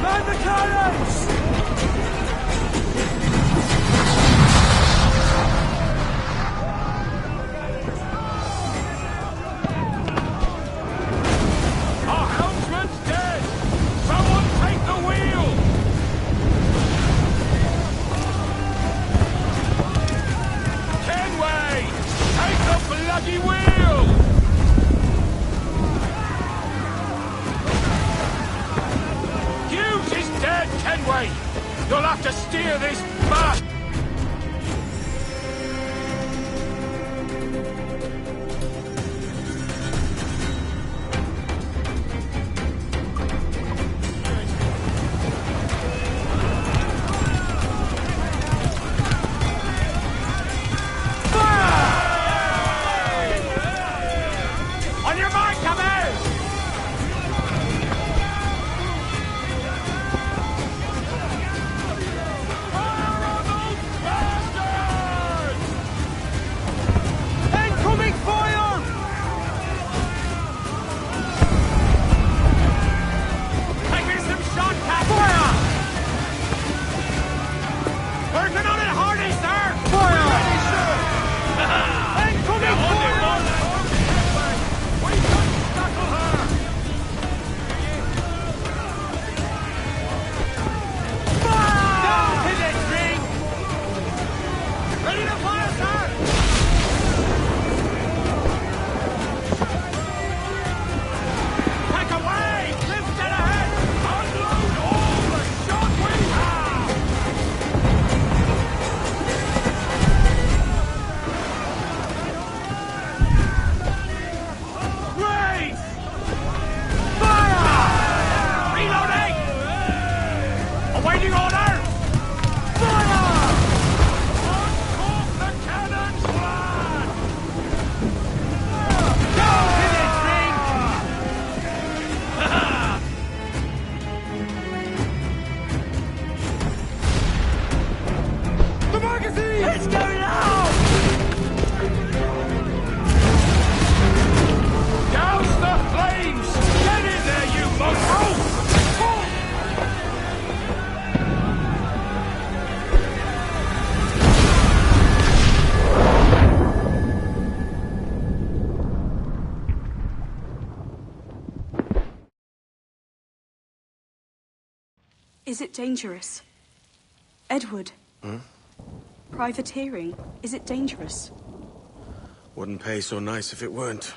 Man the cannons! Our helmsman's dead! Someone take the wheel! Kenway! Take the bloody wheel! Hughes is dead, Kenway! You'll have to steer this back! On your mark, Commander! Fire on those bastards! Incoming fire! Taking some shot, Captain! Fire! Working on it hardy, sir! Fire! Ready, sir! Incoming fire! We couldn't tackle her! Down to the ring! Ready to fire, sir! Back away! Lift it ahead! Unload all the shot we have! Raise! Fire! Reloading! Awaiting orders! Fire! Uncork the cannons, lad! Down to this ring! The magazine! It's going out! Douse the flames! Get in there, you mongrel! Is it dangerous? Edward? Privateering, is it dangerous? Wouldn't pay so nice if it weren't.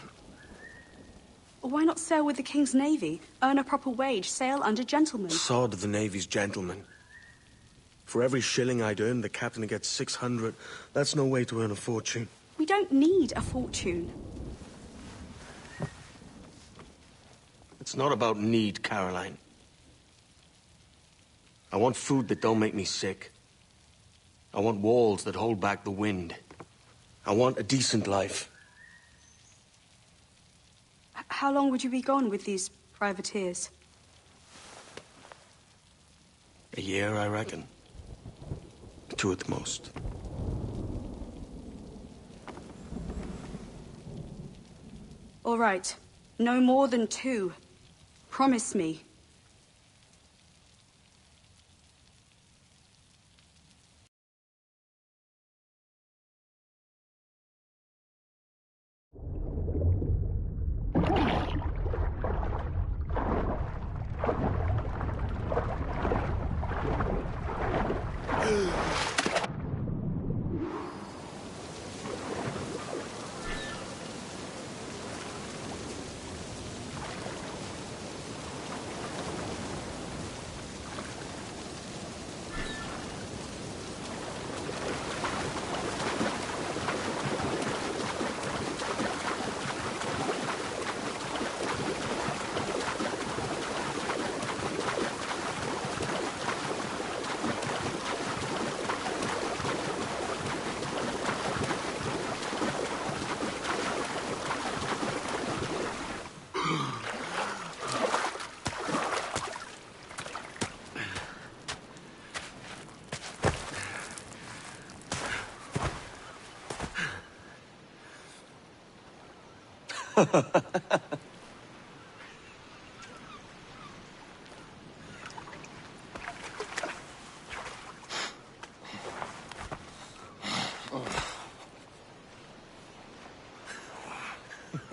Why not sail with the King's Navy? Earn a proper wage, sail under gentlemen. Sod the Navy's gentlemen. For every shilling I'd earn, the captain gets 600. That's no way to earn a fortune. We don't need a fortune. It's not about need, Caroline. I want food that don't make me sick. I want walls that hold back the wind. I want a decent life. How long would you be gone with these privateers? A year, I reckon. 2 at the most. All right. No more than 2. Promise me.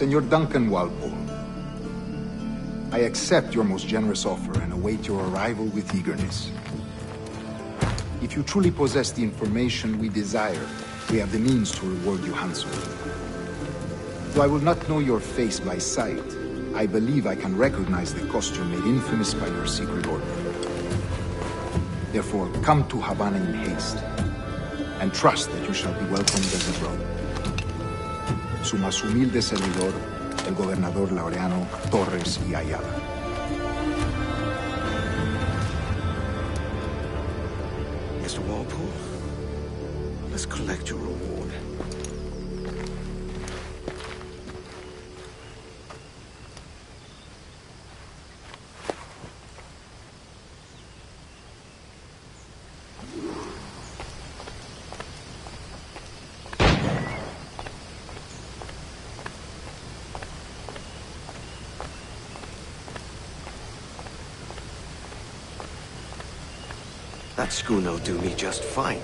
Senor Duncan Walpole, I accept your most generous offer and await your arrival with eagerness. If you truly possess the information we desire, we have the means to reward you handsomely. Though I will not know your face by sight, I believe I can recognize the costume made infamous by your secret order. Therefore, come to Havana in haste, and trust that you shall be welcomed as a brother. Su más humilde servidor, el gobernador Laureano Torres y Ayala. Mr. Walpole, let's collect your reward. That schooner'll do me just fine.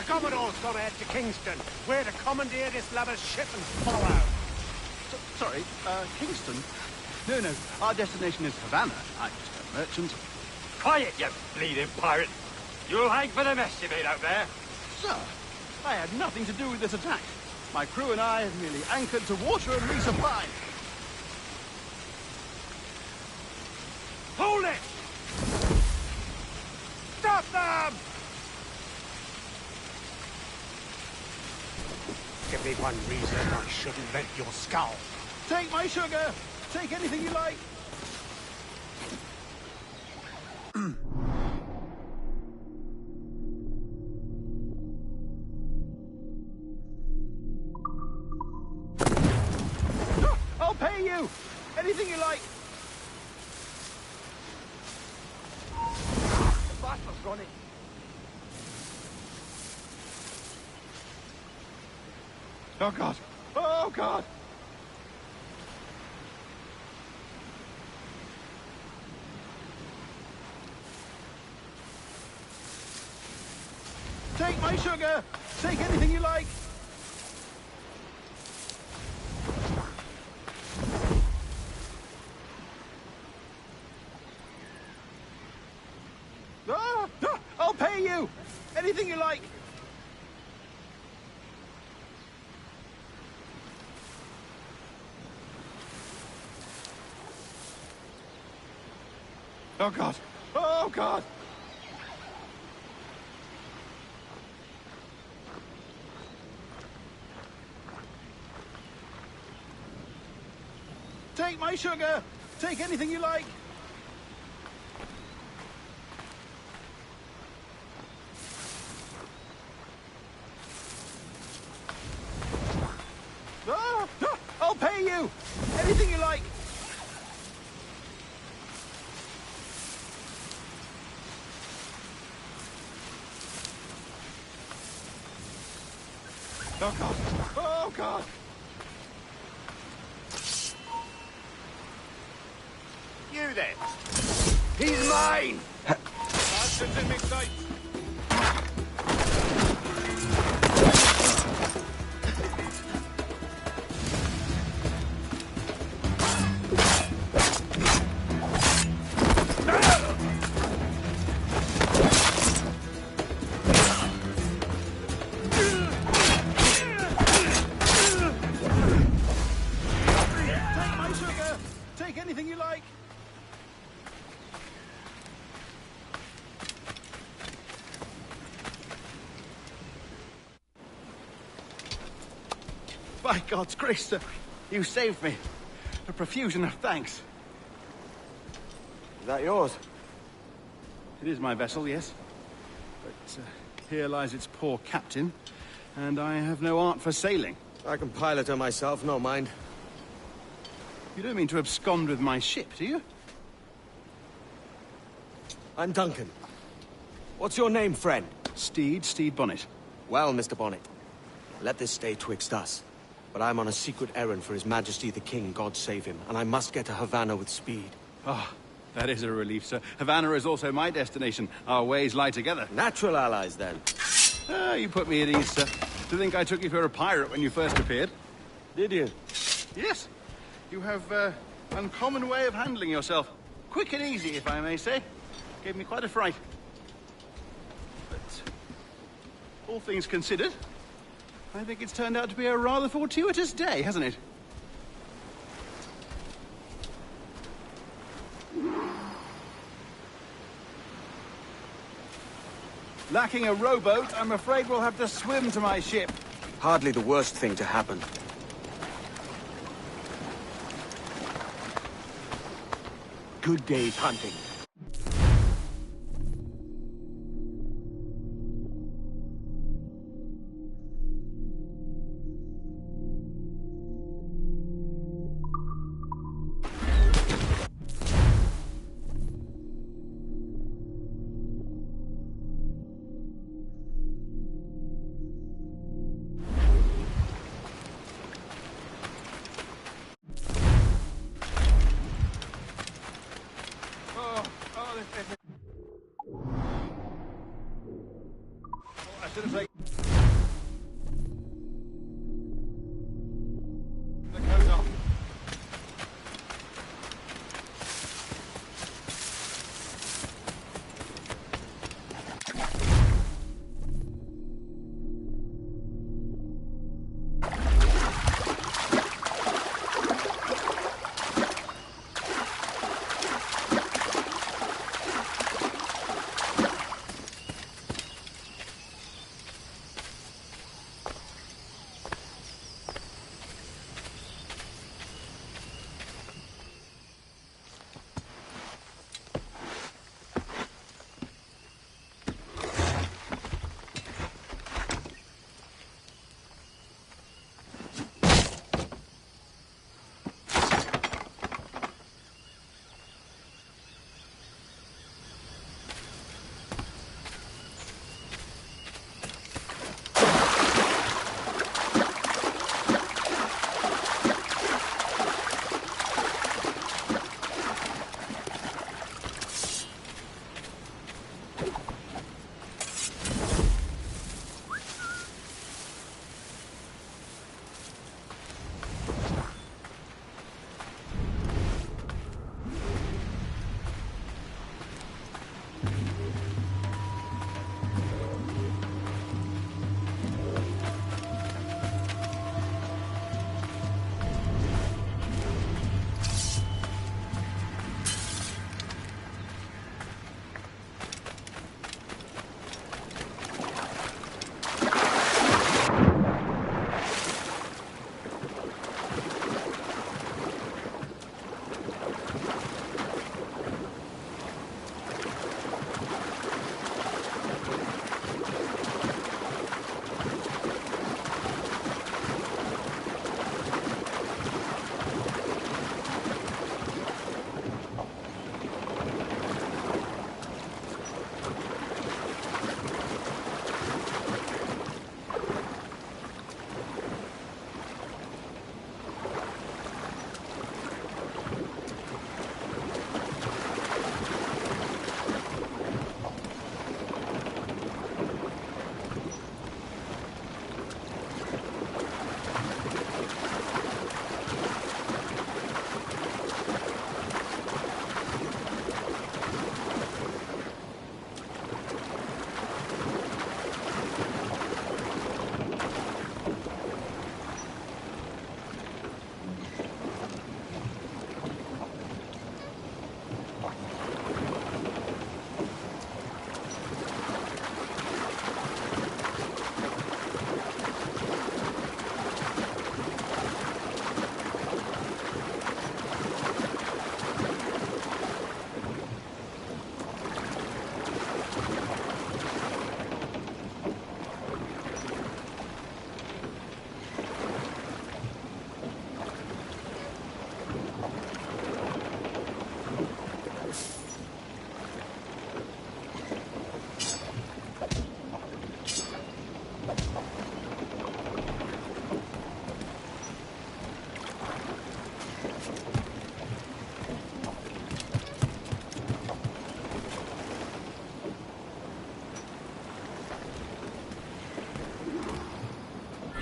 Commodore's got to head to Kingston. We're to commandeer this lover's ship and follow. Sorry, Kingston? No, our destination is Havana. I'm just a merchant. Quiet, you bleeding pirate. You'll hang for the mess you made out there. Sir, I had nothing to do with this attack. My crew and I have merely anchored to water and resupply. Hold it! Stop them! Give me one reason I shouldn't vent your skull. Take my sugar! Take anything you like! I'll pay you! Anything you like! The bastard's running. Oh, God! Oh, God! Take my sugar! Take anything you like! I'll pay you! Anything you like! Oh, God! Oh, God! Take my sugar! Take anything you like! I'll pay you! Anything you like! God! You then? He's mine! Bastards in me sight. Take my sugar. Take anything you like. By God's grace, sir, you saved me. A profusion of thanks. Is that yours? It is my vessel, yes. But here lies its poor captain, and I have no art for sailing. I can pilot her myself, no mind. You don't mean to abscond with my ship, do you? I'm Duncan. What's your name, friend? Steed Bonnet. Well, Mr. Bonnet, let this stay twixt us. But I'm on a secret errand for His Majesty the King, God save him, and I must get to Havana with speed. Ah, that is a relief, sir. Havana is also my destination. Our ways lie together. Natural allies, then. Ah, you put me at ease, sir. To think I took you for a pirate when you first appeared. Did you? Yes. You have uncommon way of handling yourself. Quick and easy, if I may say. Gave me quite a fright. But all things considered, I think it's turned out to be a rather fortuitous day, hasn't it? Lacking a rowboat, I'm afraid we'll have to swim to my ship. Hardly the worst thing to happen. Good day's hunting. Oh,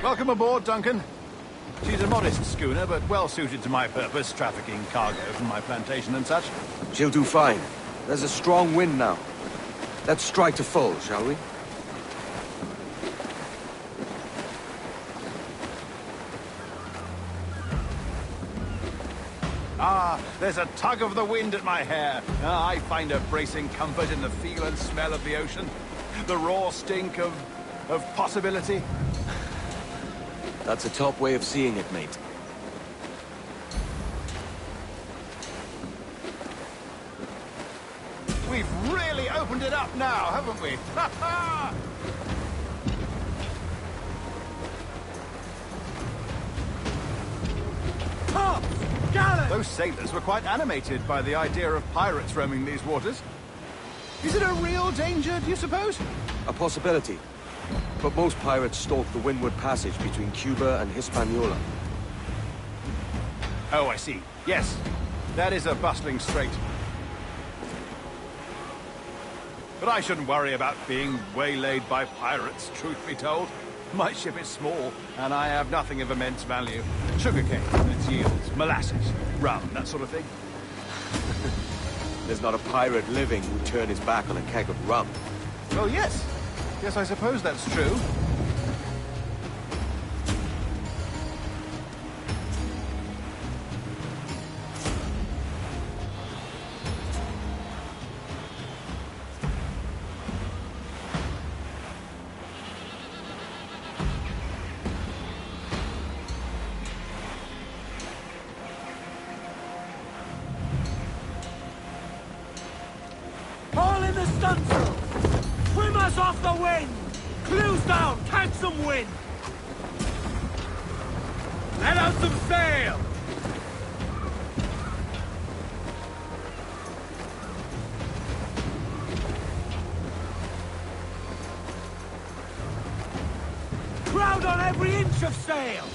Welcome aboard, Duncan. She's a modest schooner, but well suited to my purpose, trafficking cargo from my plantation and such. She'll do fine. There's a strong wind now. Let's strike to full, shall we? Ah, there's a tug of the wind at my hair. I find a bracing comfort in the feel and smell of the ocean. The raw stink of possibility. That's a top way of seeing it, mate. We've really opened it up now, haven't we? Ha ha! Those sailors were quite animated by the idea of pirates roaming these waters. Is it a real danger, do you suppose? A possibility. But most pirates stalk the windward passage between Cuba and Hispaniola. Oh, I see. Yes, that is a bustling strait. But I shouldn't worry about being waylaid by pirates, truth be told. My ship is small, and I have nothing of immense value. Sugarcane and its yields, molasses, rum, that sort of thing. There's not a pirate living who'd turn his back on a keg of rum. Well, yes. Yes, I suppose that's true. Haul in the stunsail! Swim us off the wind! Clews down! Catch some wind! Let out some sail! Crowd on every inch of sail!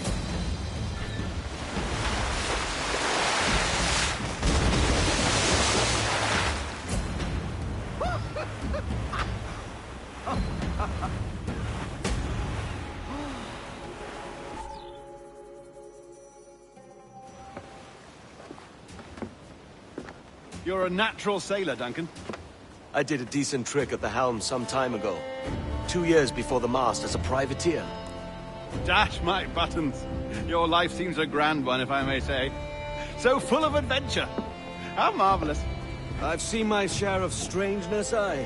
You're a natural sailor, Duncan. I did a decent trick at the helm some time ago. 2 years before the mast as a privateer. Dash my buttons. Your life seems a grand one, if I may say. So full of adventure. How marvelous. I've seen my share of strangeness, aye.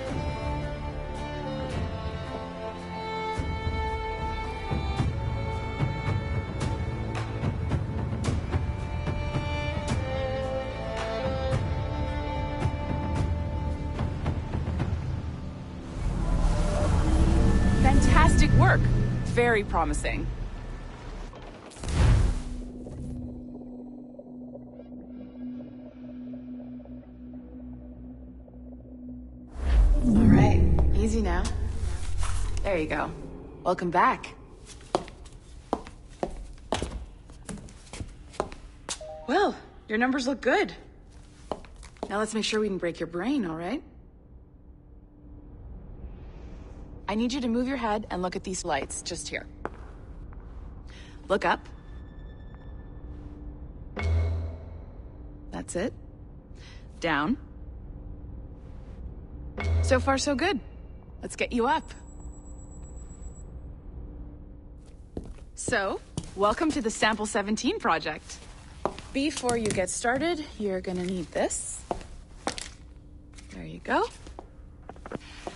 Fantastic work. Very promising. All right, easy now. There you go. Welcome back. Well, your numbers look good. Now let's make sure we can break your brain, all right? I need you to move your head and look at these lights, just here. Look up. That's it. Down. So far, so good. Let's get you up. So, welcome to the Sample 17 project. Before you get started, you're gonna need this. There you go.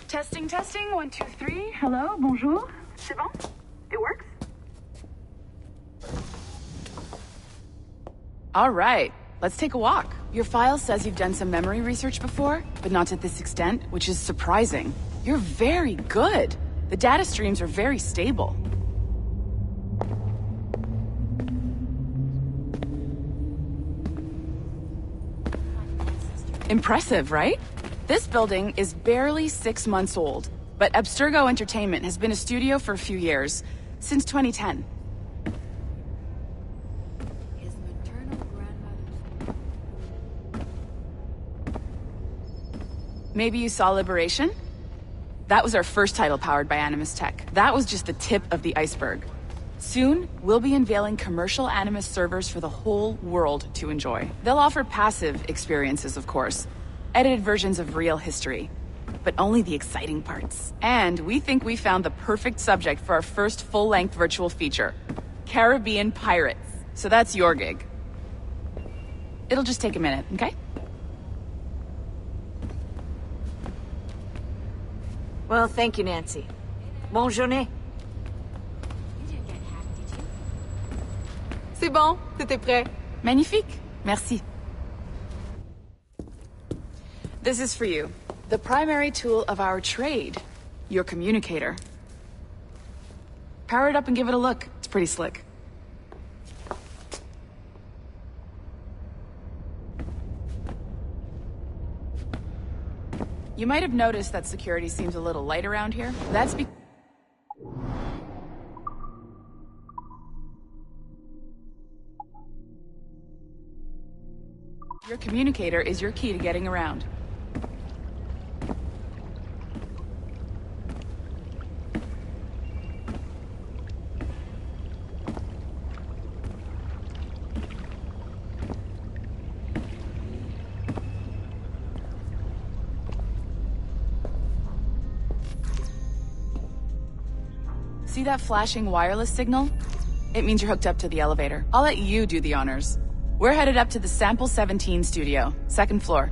Testing, testing, 1, 2, 3. Hello, bonjour. C'est bon? It works? All right, let's take a walk. Your file says you've done some memory research before, but not to this extent, which is surprising. You're very good. The data streams are very stable. Impressive, right? This building is barely 6 months old, but Abstergo Entertainment has been a studio for a few years, since 2010. His maternal grandmother's... Maybe you saw Liberation? That was our first title powered by Animus Tech. That was just the tip of the iceberg. Soon, we'll be unveiling commercial Animus servers for the whole world to enjoy. They'll offer passive experiences, of course, edited versions of real history, but only the exciting parts. And we think we found the perfect subject for our first full-length virtual feature, Caribbean pirates. So that's your gig. It'll just take a minute, okay? Well, thank you, Nancy. Bonne journée. C'est bon, c'était prêt. Magnifique. Merci. This is for you. The primary tool of our trade. Your communicator. Power it up and give it a look. It's pretty slick. You might have noticed that security seems a little light around here. That's because... Your communicator is your key to getting around. See that flashing wireless signal? It means you're hooked up to the elevator. I'll let you do the honors. We're headed up to the Sample 17 studio, 2nd floor.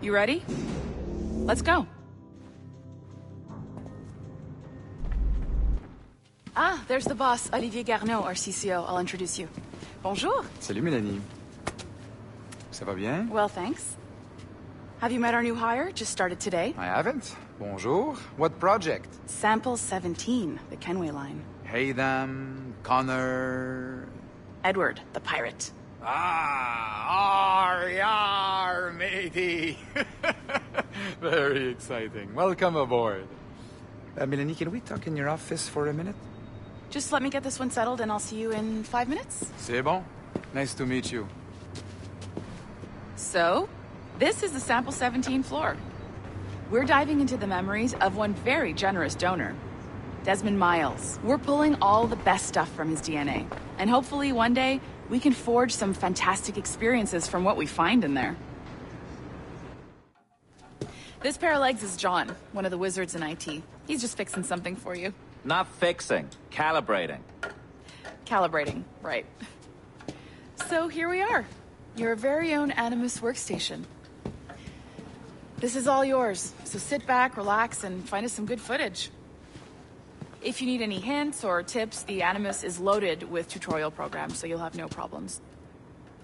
You ready? Let's go. Ah, there's the boss, Olivier Garneau, our CCO. I'll introduce you. Bonjour. Salut, Mélanie. Ça va bien? Well, thanks. Have you met our new hire? Just started today. I haven't. Bonjour. What project? Sample 17, the Kenway line. Haydam, Connor... Edward, the pirate. Ah, yar, matey. Very exciting. Welcome aboard. Mélanie, can we talk in your office for a minute? Just let me get this one settled and I'll see you in 5 minutes. C'est bon. Nice to meet you. So, this is the Sample 17 floor. We're diving into the memories of one very generous donor, Desmond Miles. We're pulling all the best stuff from his DNA. And hopefully one day, we can forge some fantastic experiences from what we find in there. This pair of legs is John, one of the wizards in IT. He's just fixing something for you. Not fixing, calibrating. Calibrating, right. So here we are, your very own Animus workstation. This is all yours, so sit back, relax, and find us some good footage. If you need any hints or tips, the Animus is loaded with tutorial programs, so you'll have no problems.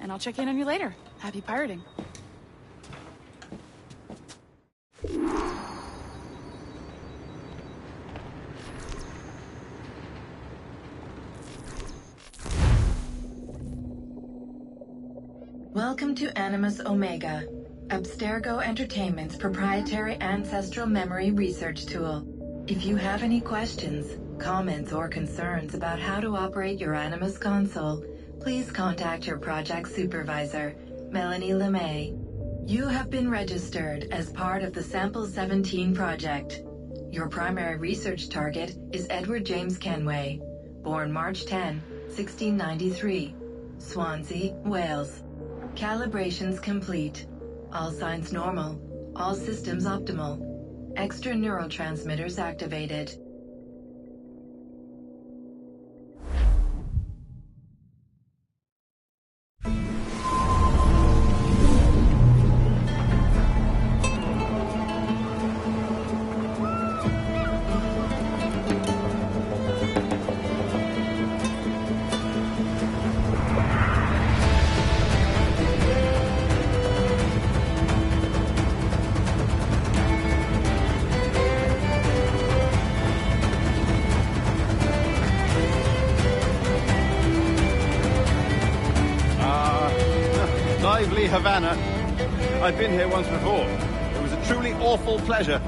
And I'll check in on you later. Happy pirating. Welcome to Animus Omega, Abstergo Entertainment's proprietary ancestral memory research tool. If you have any questions, comments, or concerns about how to operate your Animus console, please contact your project supervisor, Melanie LeMay. You have been registered as part of the Sample 17 project. Your primary research target is Edward James Kenway, born March 10, 1693, Swansea, Wales. Calibrations complete. All signs normal. All systems optimal. Extra neurotransmitters activated. lovely Havana. I've been here once before. It was a truly awful pleasure.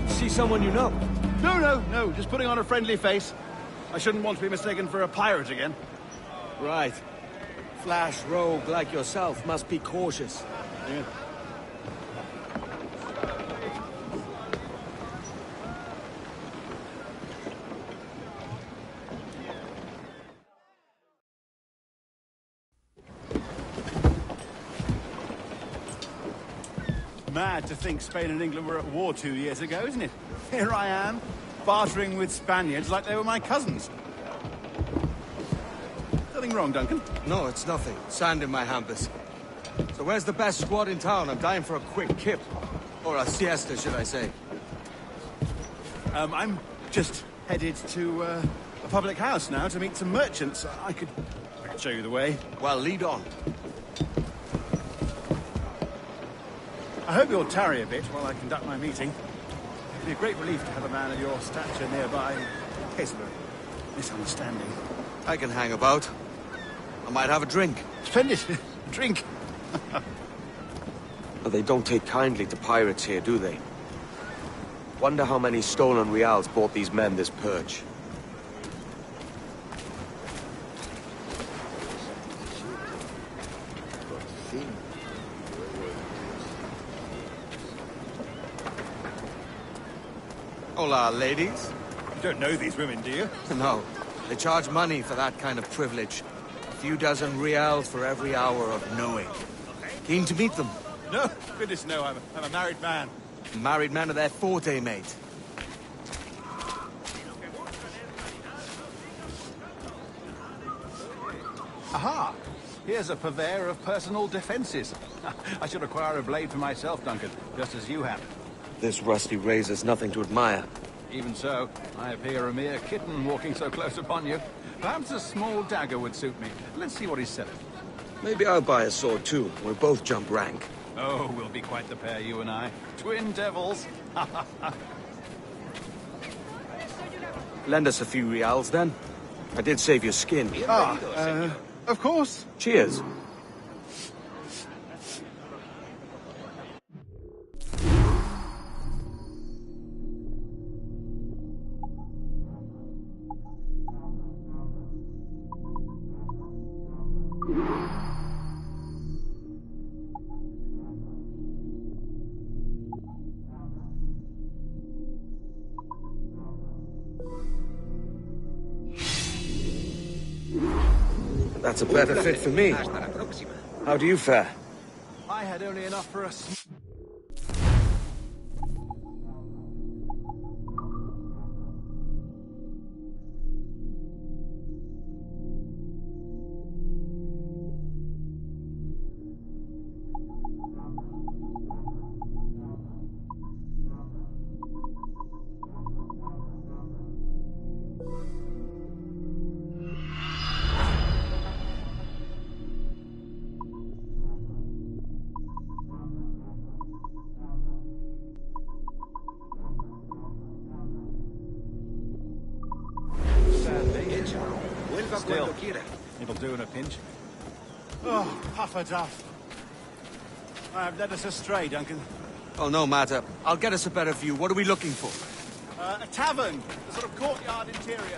See someone you know? No, just putting on a friendly face. I shouldn't want to be mistaken for a pirate again. Right. Flash rogue like yourself must be cautious. Yeah. Mad to think Spain and England were at war 2 years ago, isn't it? Here I am, bartering with Spaniards like they were my cousins. Nothing wrong, Duncan? No, it's nothing. Sand in my hampers. So where's the best squad in town? I'm dying for a quick kip. Or a siesta, should I say. I'm just headed to a public house now to meet some merchants. I could show you the way. Well, lead on. I hope you'll tarry a bit while I conduct my meeting. It'd be a great relief to have a man of your stature nearby in case of a misunderstanding. I can hang about. I might have a drink. Splendid. Drink. But they don't take kindly to pirates here, do they? Wonder how many stolen reals bought these men this purge. Hola, ladies. You don't know these women, do you? No. They charge money for that kind of privilege. A few dozen reals for every hour of knowing. Keen to meet them? No, goodness no, I'm a married man. Married men are their forte, mate. Aha! Here's a purveyor of personal defenses. I should acquire a blade for myself, Duncan, just as you have. This rusty razor's nothing to admire. Even so, I appear a mere kitten walking so close upon you. Perhaps a small dagger would suit me. Let's see what he's selling. Maybe I'll buy a sword too. We'll both jump rank. Oh, we'll be quite the pair, you and I. Twin devils. Lend us a few reals, then. I did save your skin. Of course. Cheers. That's a better fit for me. How do you fare? I had only enough for us. Still, it'll do in a pinch. Oh, puffer duff. I have led us astray, Duncan. Oh, no matter. I'll get us a better view. What are we looking for? A tavern, a sort of courtyard interior.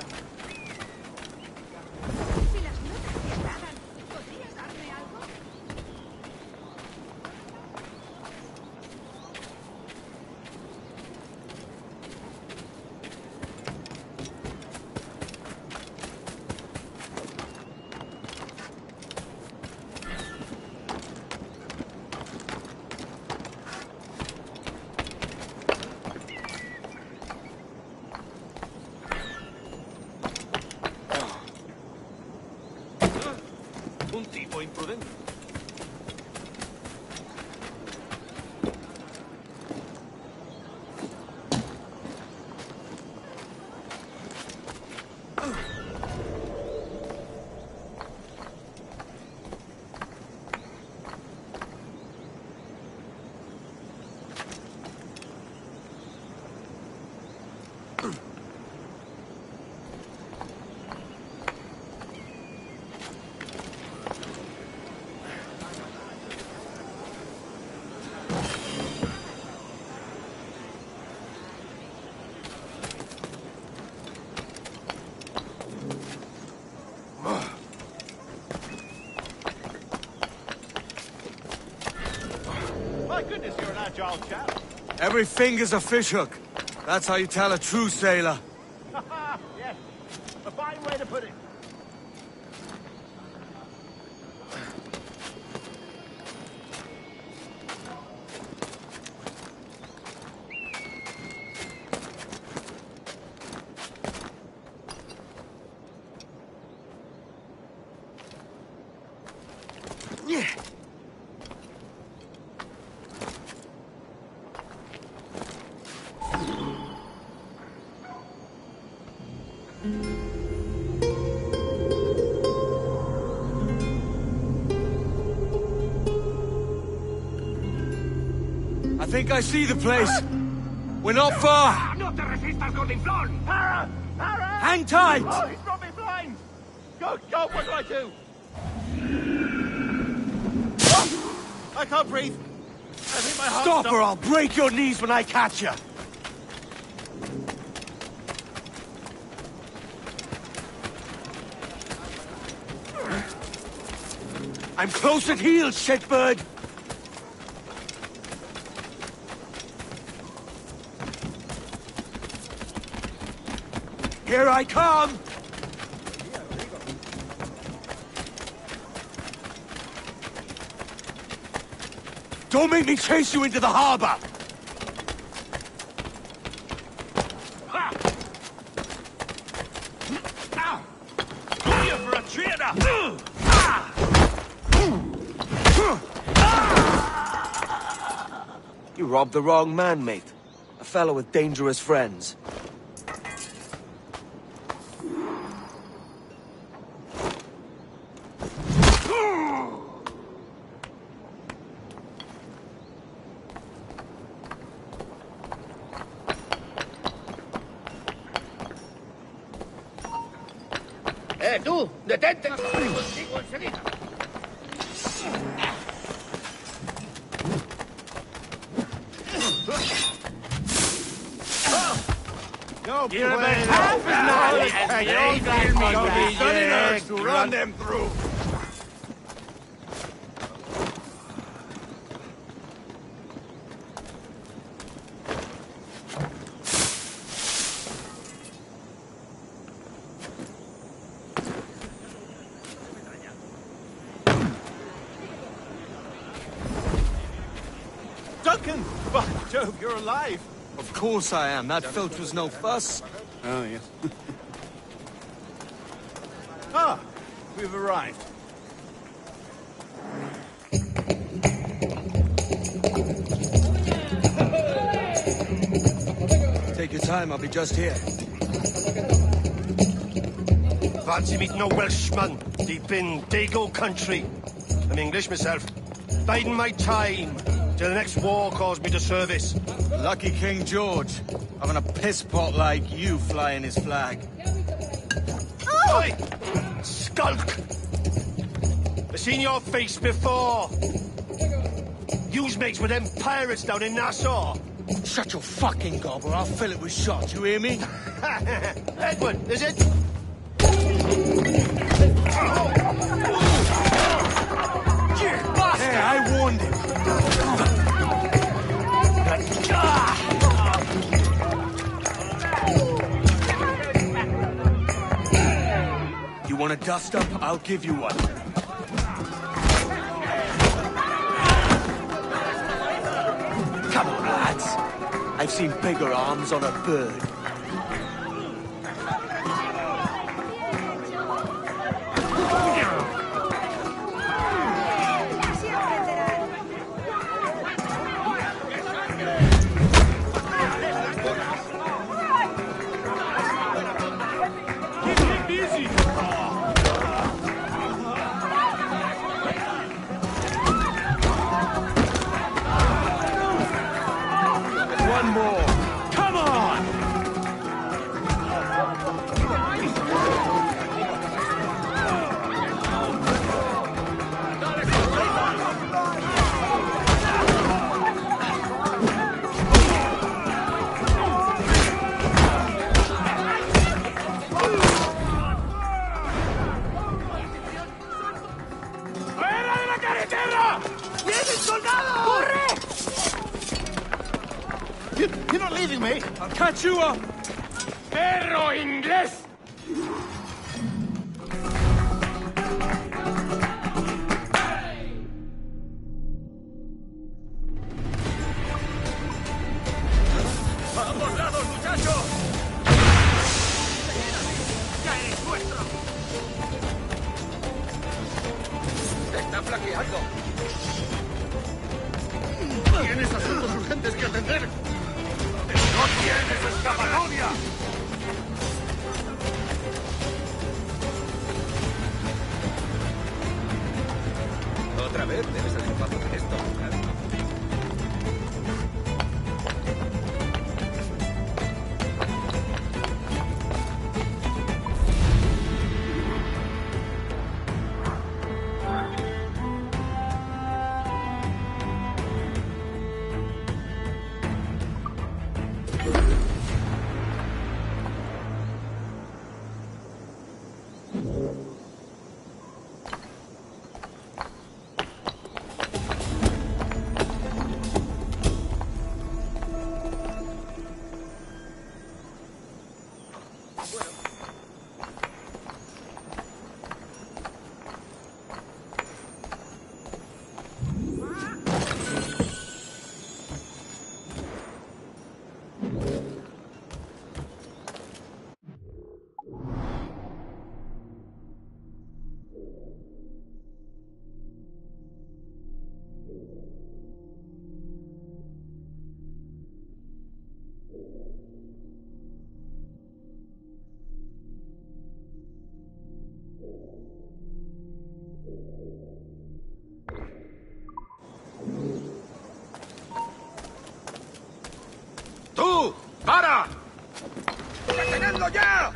Un tipo imprudente. agile chap. Every finger's a fishhook. That's how you tell a true sailor. Yes, a fine way to put it. Yeah. I think I see the place. We're not far. No te resistas, Gordinflón! Para! Para! Hang tight! Oh, he's brought me blind! Go, what do I do? Oh, I can't breathe. I think my heart Stop or I'll break your knees when I catch you. I'm close at heel, shitbird. Here I come! Don't make me chase you into the harbor! Here for a traitor! You robbed the wrong man, mate. A fellow with dangerous friends. Tú! ¡Detente! Contigo enseguida. No, you're about half as nice to run them through. Duncan! By Jove, you're alive! Of course I am. That filch was no fuss. Oh, yes. Ah, we've arrived. Take your time, I'll be just here. Fancy meeting no Welshman deep in Dago country. I'm English myself. Biding my time till the next war calls me to service. Lucky King George, having a piss pot like you flying his flag. Oi! Skulk! I've seen your face before. You's mates with them pirates down in Nassau. Shut your fucking gob or I'll fill it with shot, you hear me? Edward, is it? Hey, I warned him. You want a dust-up? I'll give you one. Come on, lads. I've seen bigger arms on a bird. One more. Come on! not leaving me. I'll catch you up! Perro inglés! ¡A ambos lados, muchachos! ¡Ya eres nuestro! ¡Está flaqueando! Tienes asuntos urgentes que atender. ¡No tienes escapatoria! Otra vez debes ser capaz de esto, mujer. ¡Tú! ¡Para! ¡Detenedlo ya!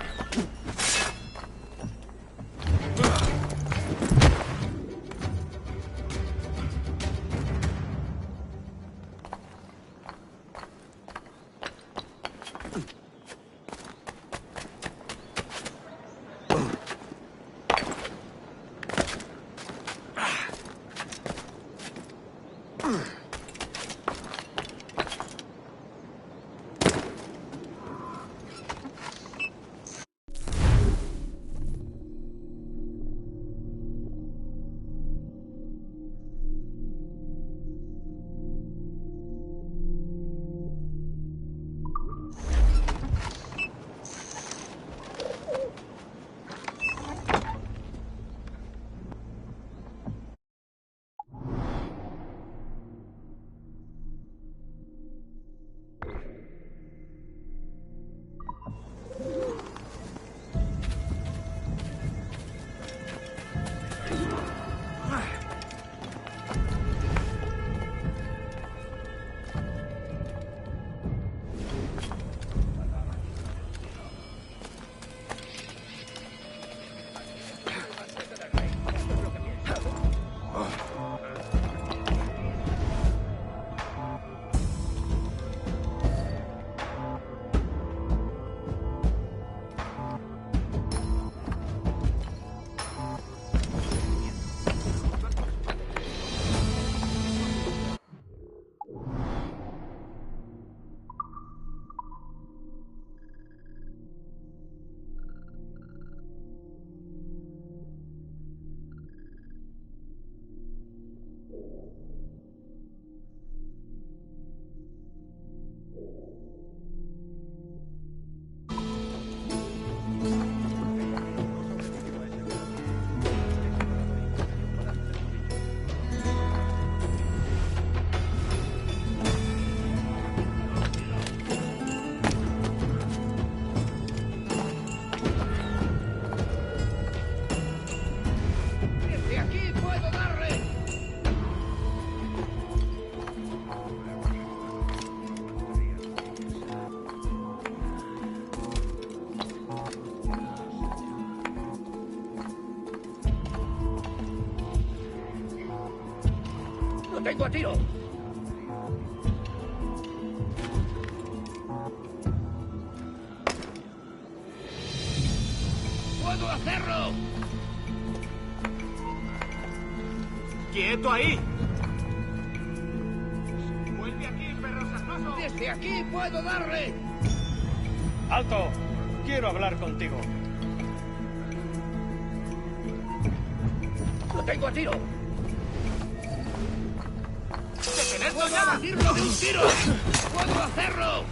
tengo a tiro. ¡Puedo hacerlo! ¡Quieto ahí! ¡Vuelve aquí, perro sarnoso! Desde aquí puedo darle. ¡Alto! Quiero hablar contigo. Lo tengo a tiro. ¡Detenedlo ¡Puedo ya! abatirlo de un tiro! ¡Puedo hacerlo!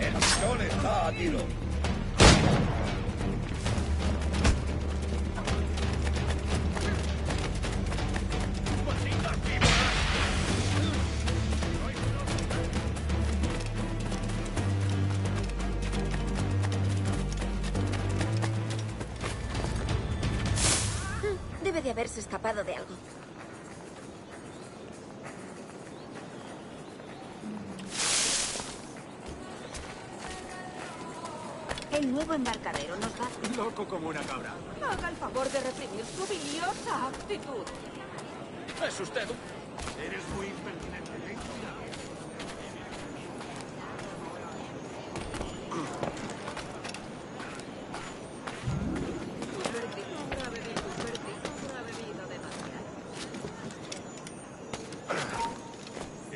El pistón está a tiro. Debe de haberse escapado de algo. El nuevo embarcadero nos va... Loco como una cabra. Haga el favor de reprimir su biliosa actitud. ¿Es usted? Eres muy impertinente.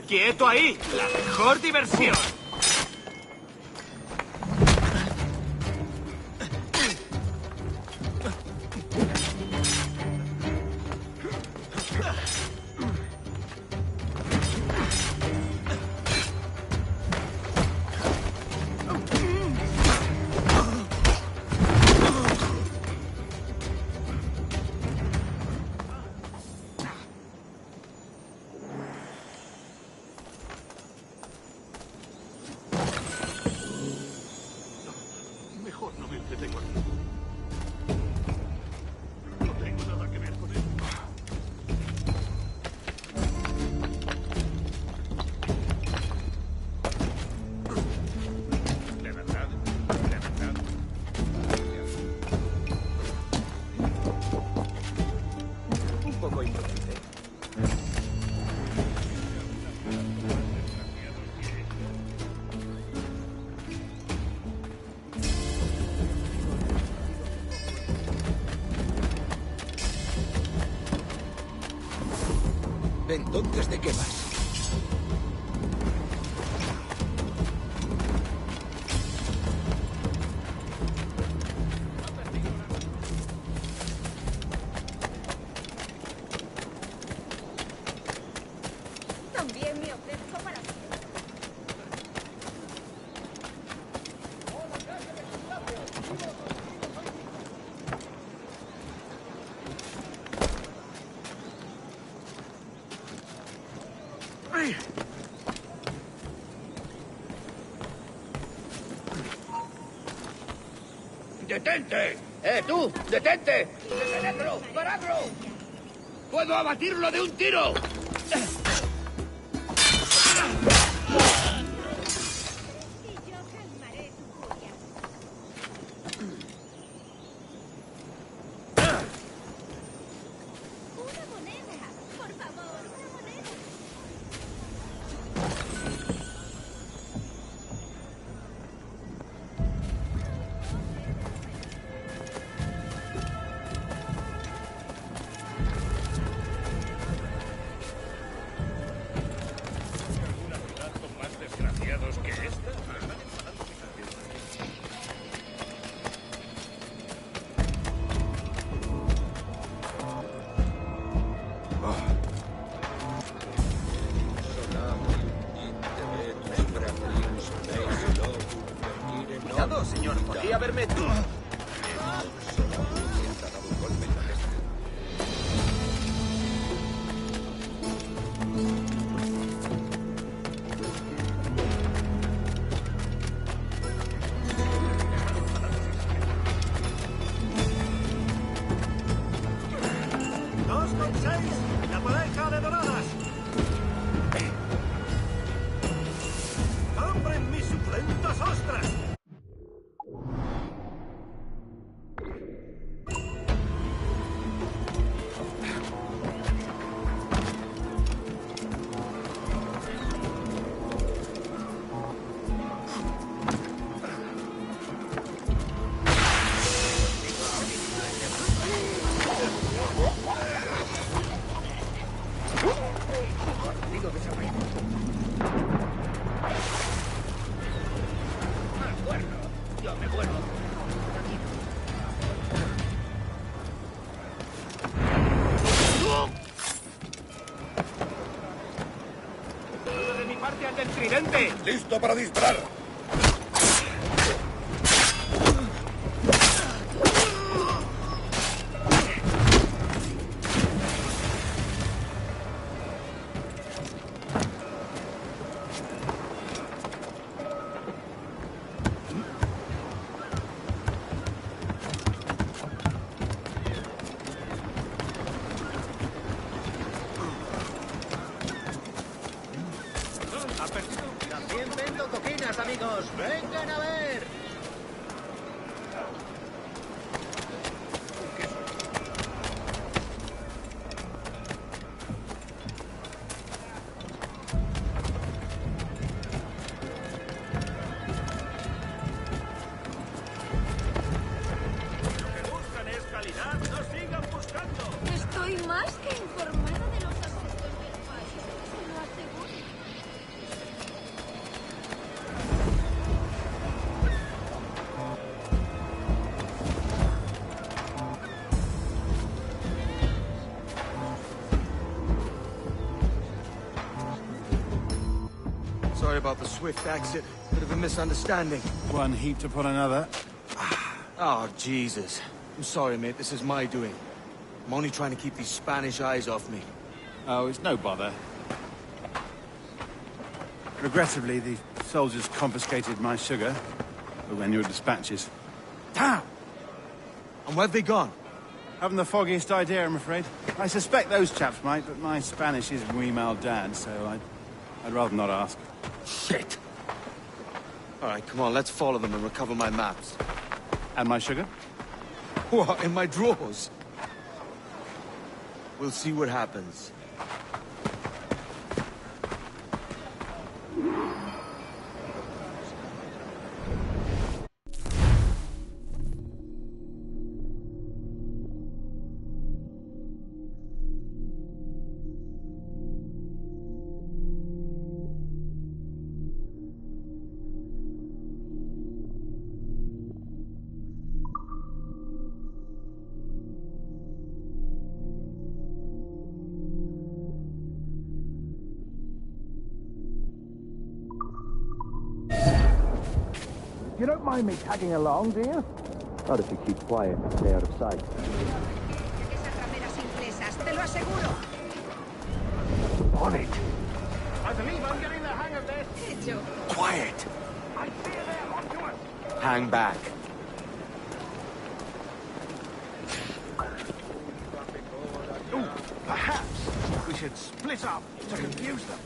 ¡Quieto ahí! ¡La mejor diversión! Mejor no me entretengo aquí. No tengo nada que ver con él. De verdad, de verdad. Un poco imprudente. Entonces, ¿de qué vas? También me ofrezco para... ¡Detente! Tú! ¡Detente! ¡Detenedlo! ¡Paradlo! ¡Puedo abatirlo de un tiro! Una moneda, por favor, una moneda. Más desgraciados que esta. Cuidado, señor. Podría haberme... ¡La pareja de doradas! ¡Abren mis suculentas ostras! ¡Detente! ¡Listo para disparar! También vendo coquinas, amigos. ¡Vengan a ver! Lo que buscan es calidad. ¡No sigan buscando! Estoy más que informada de los asuntos del país. Se lo aseguro. Sorry about the swift exit. Bit of a misunderstanding. One heaped upon another. Oh, Jesus. I'm sorry, mate. This is my doing. I'm only trying to keep these Spanish eyes off me. Oh, it's no bother. Regrettably, the soldiers confiscated my sugar when your dispatches. Damn! And where have they gone? Haven't the foggiest idea, I'm afraid. I suspect those chaps might, but my Spanish is muy mal dad, so I'd rather not ask. Shit! All right, come on, let's follow them and recover my maps. And my sugar? What, in my drawers? We'll see what happens. You don't mind me tagging along, do you? Not if you keep quiet and stay out of sight. Esas rameras inglesas, te lo aseguro. On it. I believe I'm getting the hang of this. Hecho. Quiet! I fear they're onto us. Hang back. Ooh, perhaps we should split up to confuse them.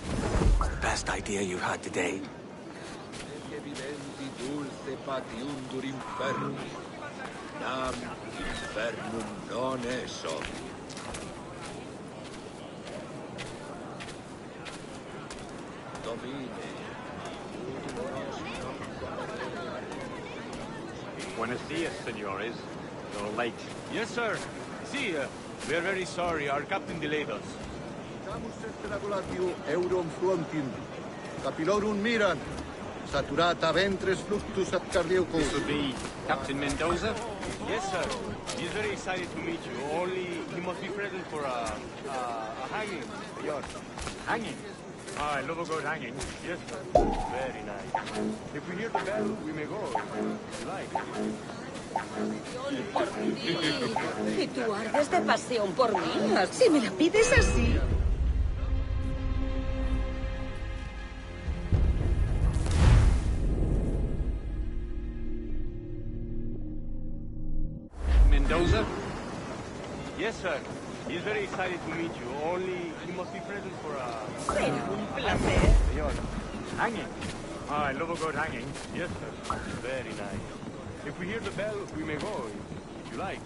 It's the best idea you've had today. Dulce patiundur inferni. Nam infernum non est. Domine. Buenos dias, senores. You're late. Yes, sir. See, we are very sorry. Our captain delayed us. Damus est regulatio eurum frontin. Capilorum miran. Saturata ventris fluctus at cardiocus. This would be Captain Mendoza? Yes, sir. He's very excited to meet you. Only he must be present for a hanging. Yes. Hanging? Oh, I love a good hanging. Yes, sir. Very nice. If we hear the bell, we may go. If you like. Y tú ardes de pasión por mí. Si me la pides así. Mendoza? Yes, sir. He's very excited to meet you. Only he must be present for a... Será un placer. Yes. Hanging? Oh, I love a good hanging. Yes, sir. Very nice. If we hear the bell, we may go, if you like.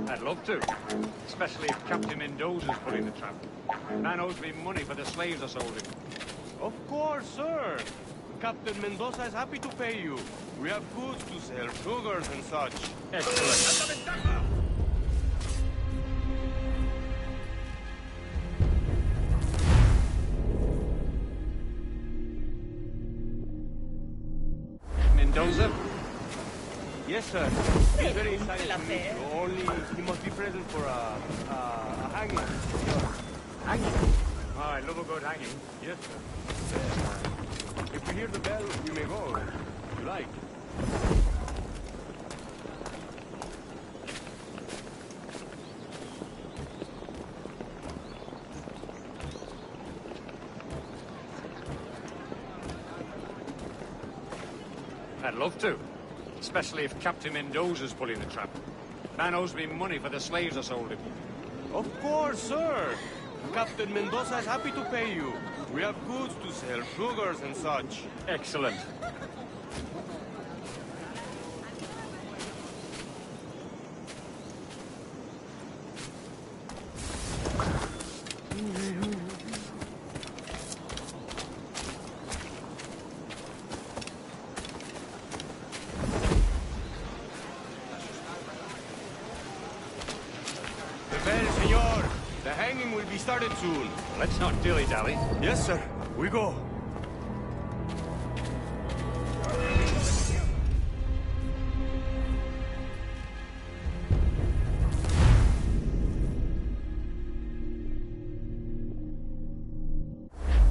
I'd love to. Especially if Captain Mendoza's pulling the trap. Man owes me money for the slaves I sold him. Of course, sir. Captain Mendoza is happy to pay you. We have goods to sell, sugars and such. Excellent. Mendoza? Yes, sir. He's very excited to meet you. Only he must be present for a hanging. Hanging? Oh, I love a good hanging. Yes, sir. If we hear the bell, we may go. If you like. I'd love to. Especially if Captain Mendoza's pulling the trap. Man owes me money for the slaves I sold him. Of course, sir. Captain Mendoza is happy to pay you. We have goods to sell, sugars and such. Excellent. Started soon. Let's not dilly-dally. Yes, sir. We go.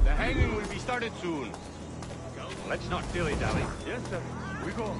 The hanging will be started soon. Let's not dilly-dally. Yes, sir. We go.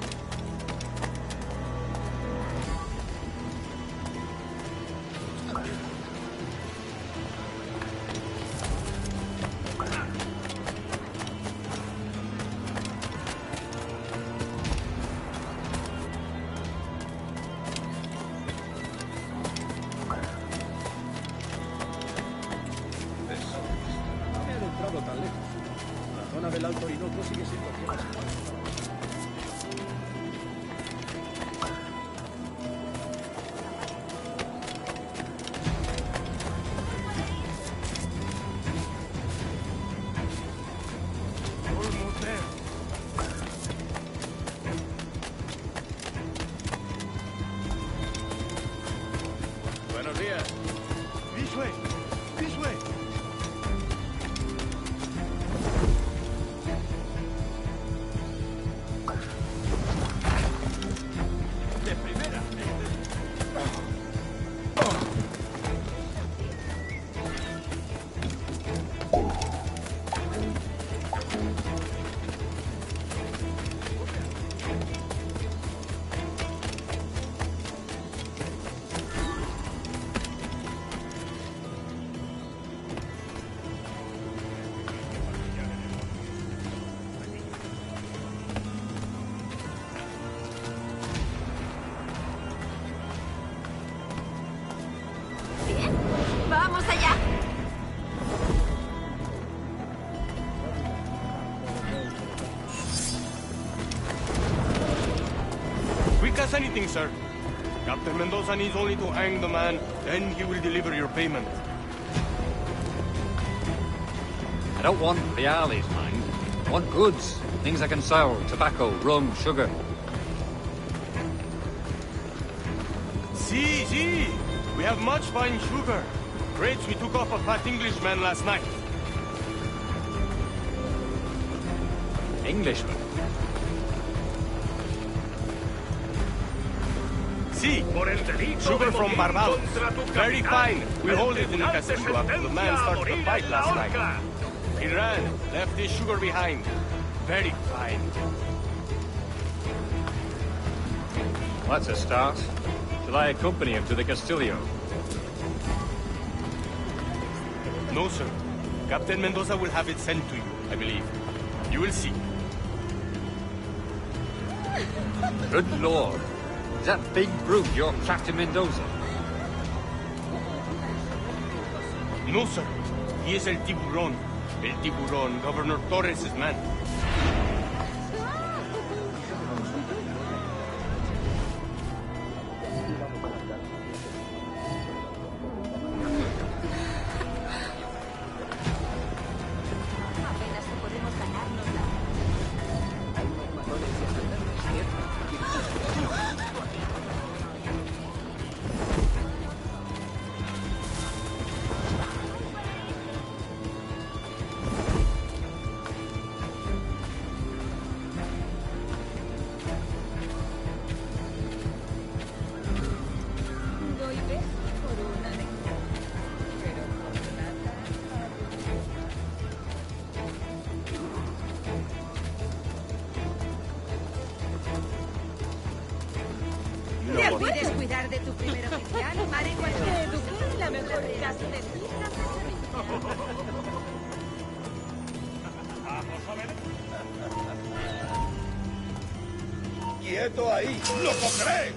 Anything, sir. Captain Mendoza needs only to hang the man, then he will deliver your payment. I don't want reales, mind. I want goods. Things I can sell. Tobacco, rum, sugar. See. We have much fine sugar. Crates we took off a fat Englishman last night. Englishman? Sugar from Barbados. Very fine. We hold it in the castillo after the man started the fight last night. He ran, left his sugar behind. Very fine. That's a start. Shall I accompany him to the Castillo? No, sir. Captain Mendoza will have it sent to you, I believe. You will see. Good Lord. Is that big brute your Captain Mendoza? No, sir. He is El Tiburón. El Tiburón, Governor Torres' man. de tu primer oficial, haré cualquier eduqué en la mejor clase de ciencias. Vamos a ver. ¡Quieto ahí! ¡Lo cogeré!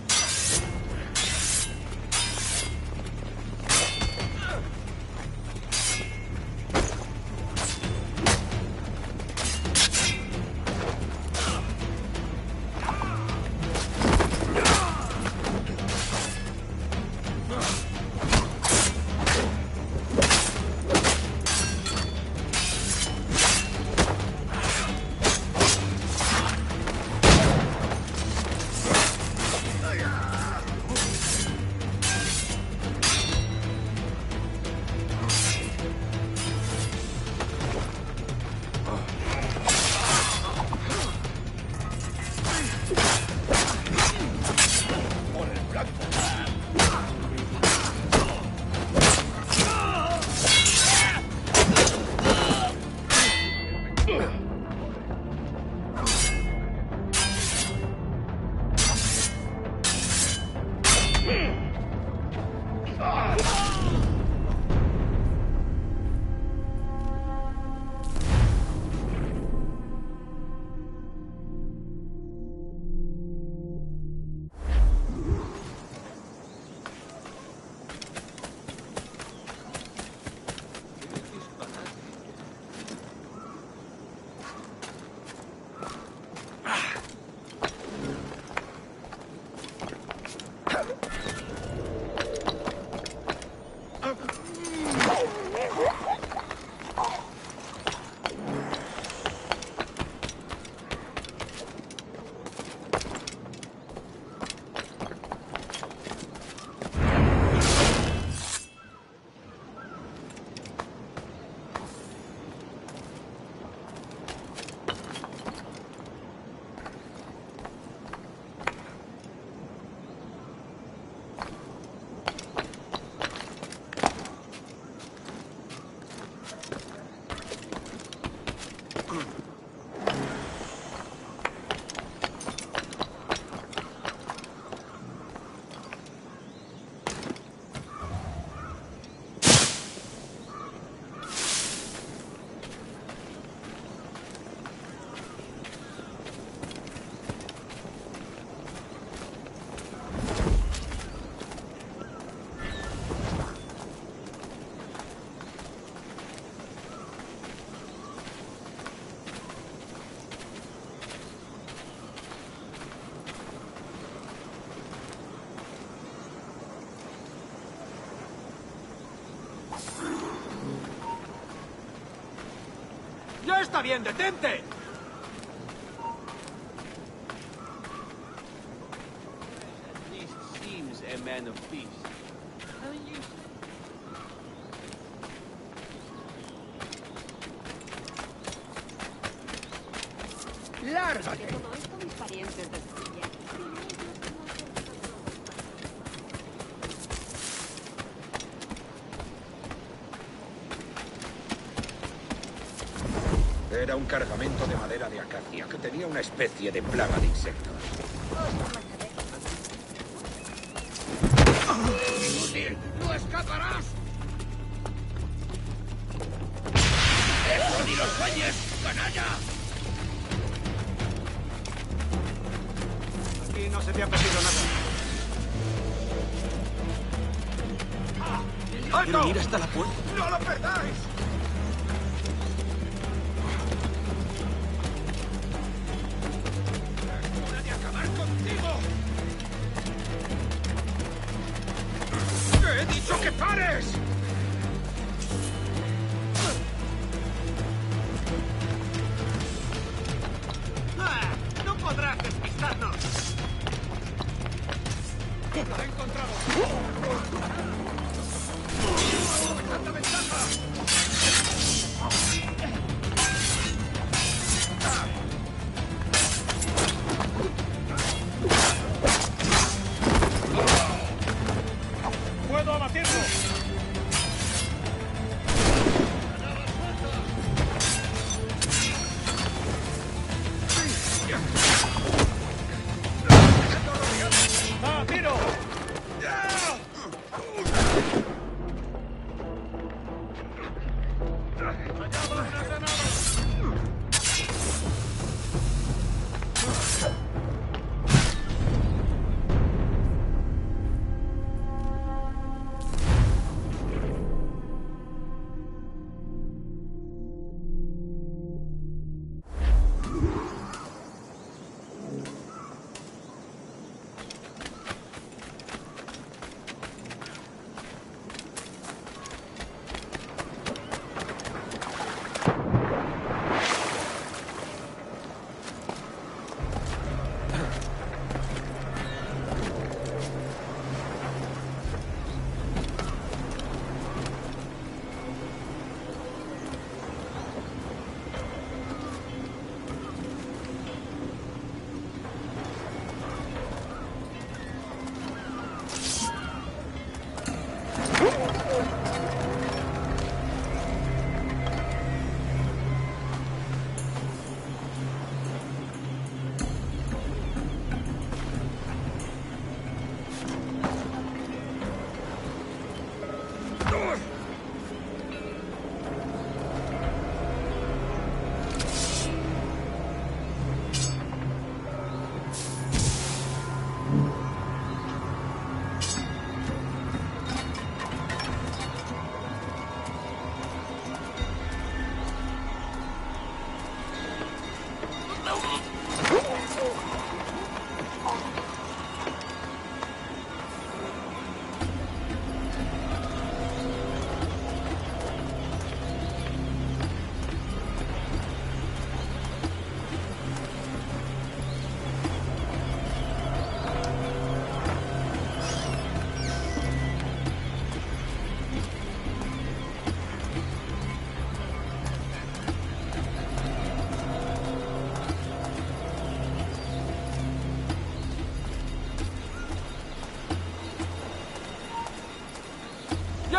¡Ya está bien, detente! At least seems a man of peace. Haven't you? ¡Lárgate! Todo esto mis parientes de Sevilla. Era un cargamento de madera de acacia que tenía una especie de plaga de insectos. ¡Inútil! ¡No escaparás! ¡Eso ni lo sueñes, canalla! Aquí no se te ha perdido nada. ¡Alto! Pero mira hasta la puerta. ¡No lo perdáis! ¡He dicho que pares! ¡No podrás despistarnos! ¡Lo he encontrado! ¡Tanta ventaja! ¡Puedo abatirlo!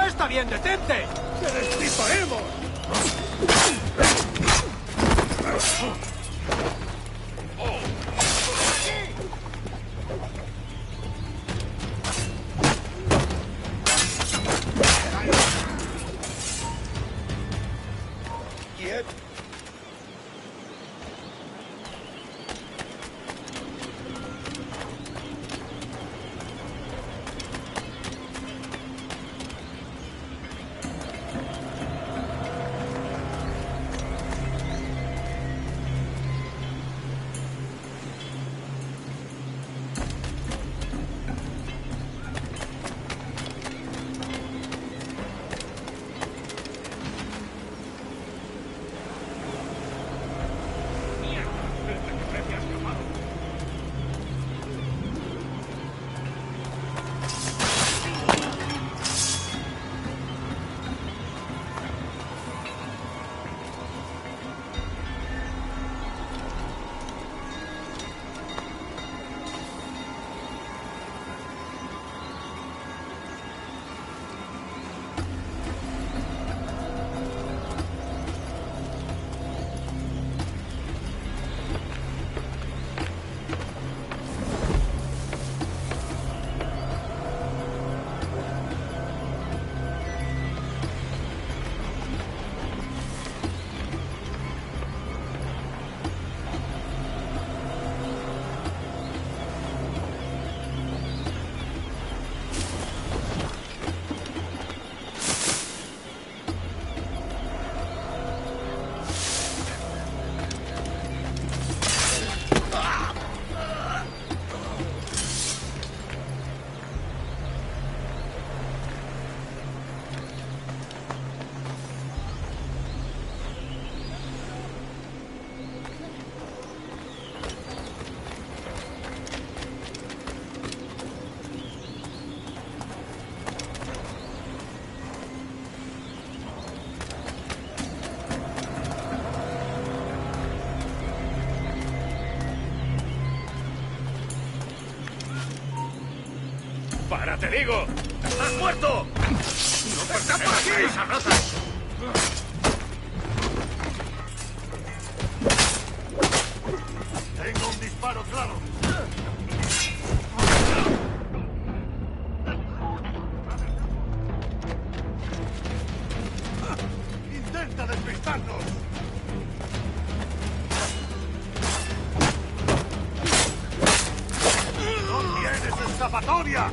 ¡Está bien, detente! ¡Te destriparemos! ¡Para, te digo! ¡Estás muerto! ¡No está por aquí! ¡Esa raza! Tengo un disparo claro. Intenta desviar. matarnos! ¡No tienes escapatoria!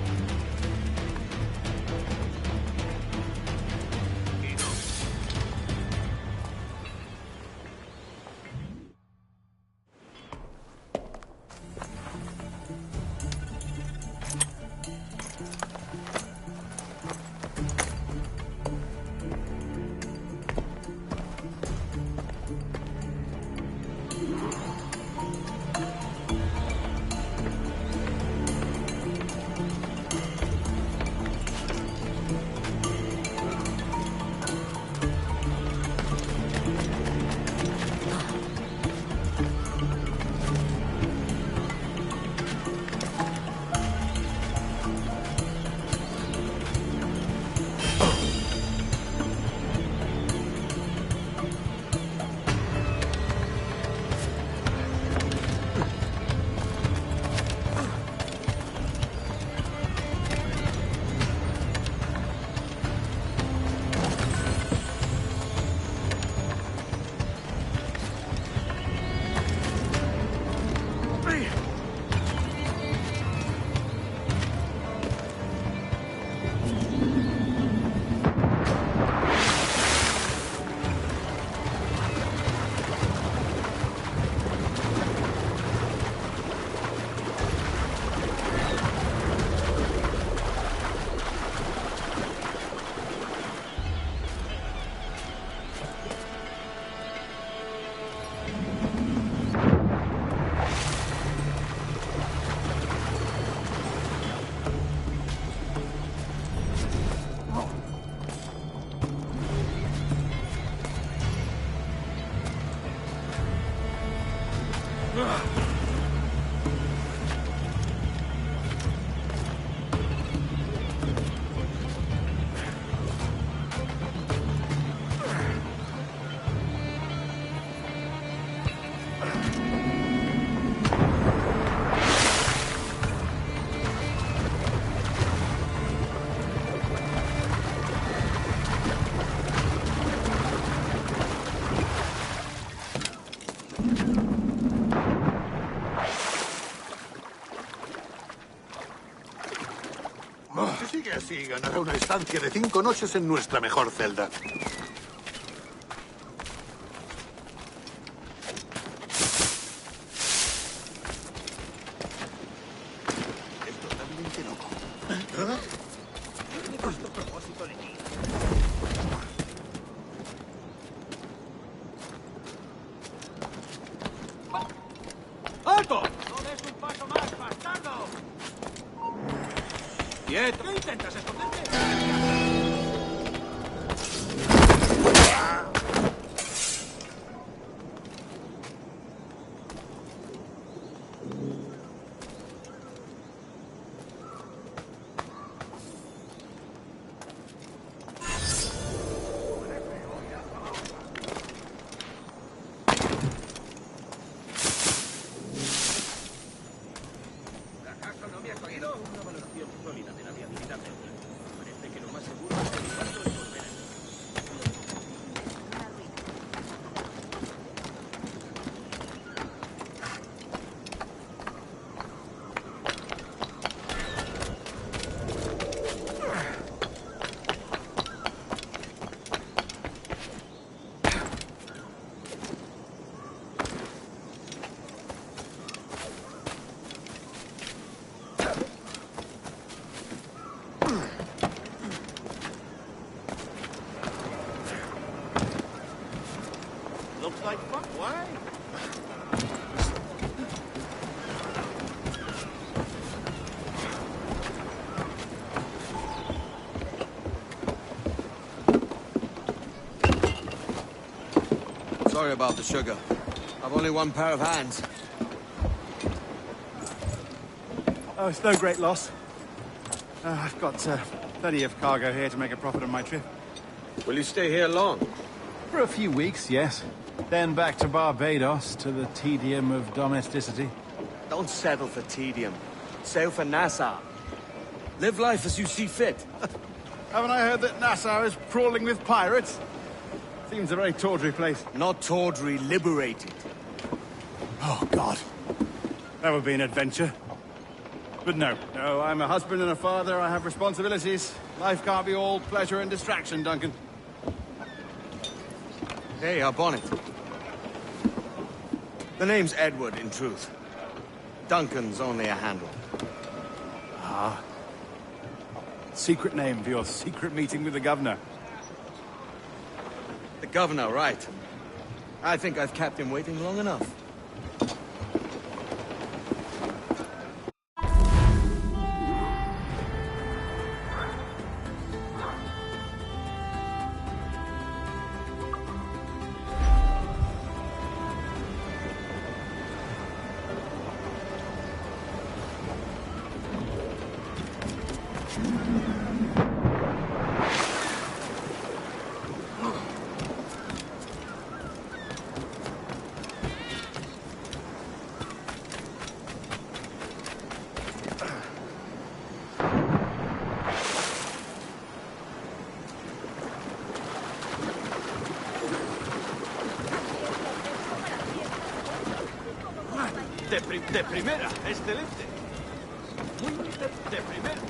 Si sigue así, ganará una estancia de 5 noches en nuestra mejor celda. Es totalmente loco. ¿Eh? ¿Qué puesto propósito de ti? ¡Alto! ¡No des un paso más, bastardo! ¡Quieto! ¿Qué intentas esconderte? ¿Acaso no me has oído? Una valoración sólida de la viabilidad del plan. Parece que lo más seguro es derribarlo y volver a... Looks like fun. Why? Sorry about the sugar. I've only one pair of hands. Oh, it's no great loss. I've got plenty of cargo here to make a profit on my trip. Will you stay here long? For a few weeks, yes. Then back to Barbados, to the tedium of domesticity. Don't settle for tedium. Sail for Nassau. Live life as you see fit. Haven't I heard that Nassau is crawling with pirates? Seems a very tawdry place. Not tawdry, liberated. Oh, God. That would be an adventure. But no, I'm a husband and a father. I have responsibilities. Life can't be all pleasure and distraction, Duncan. Hey, our bonnet. The name's Edward, in truth. Duncan's only a handle. Ah. Secret name for your secret meeting with the governor. The governor, right. I think I've kept him waiting long enough. De primera, excelente. Muy de primera.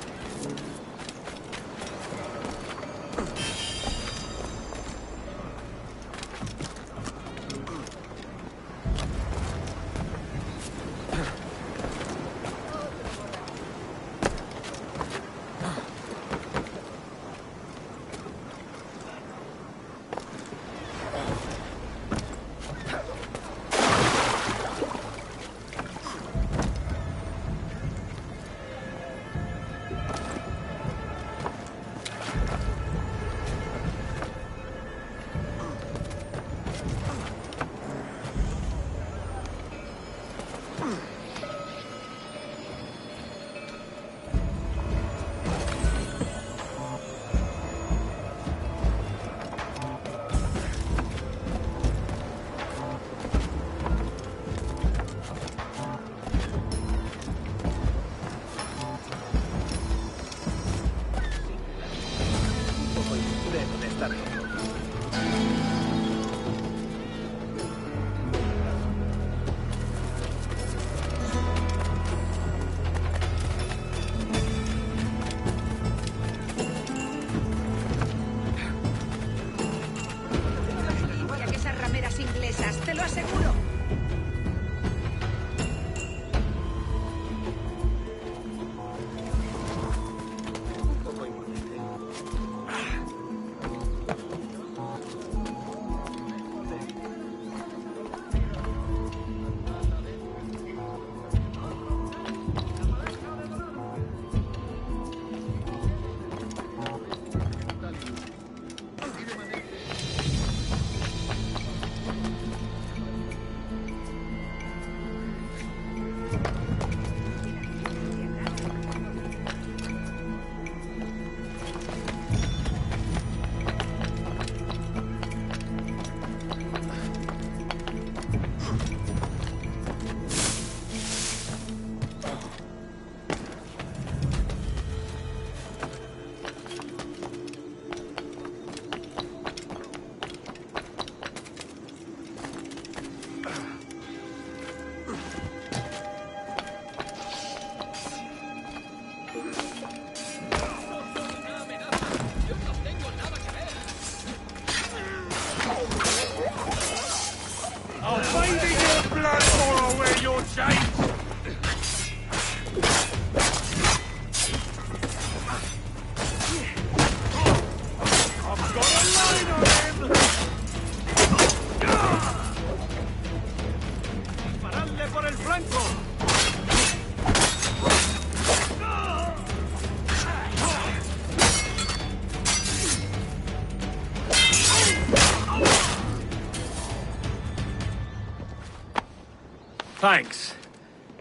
Thanks.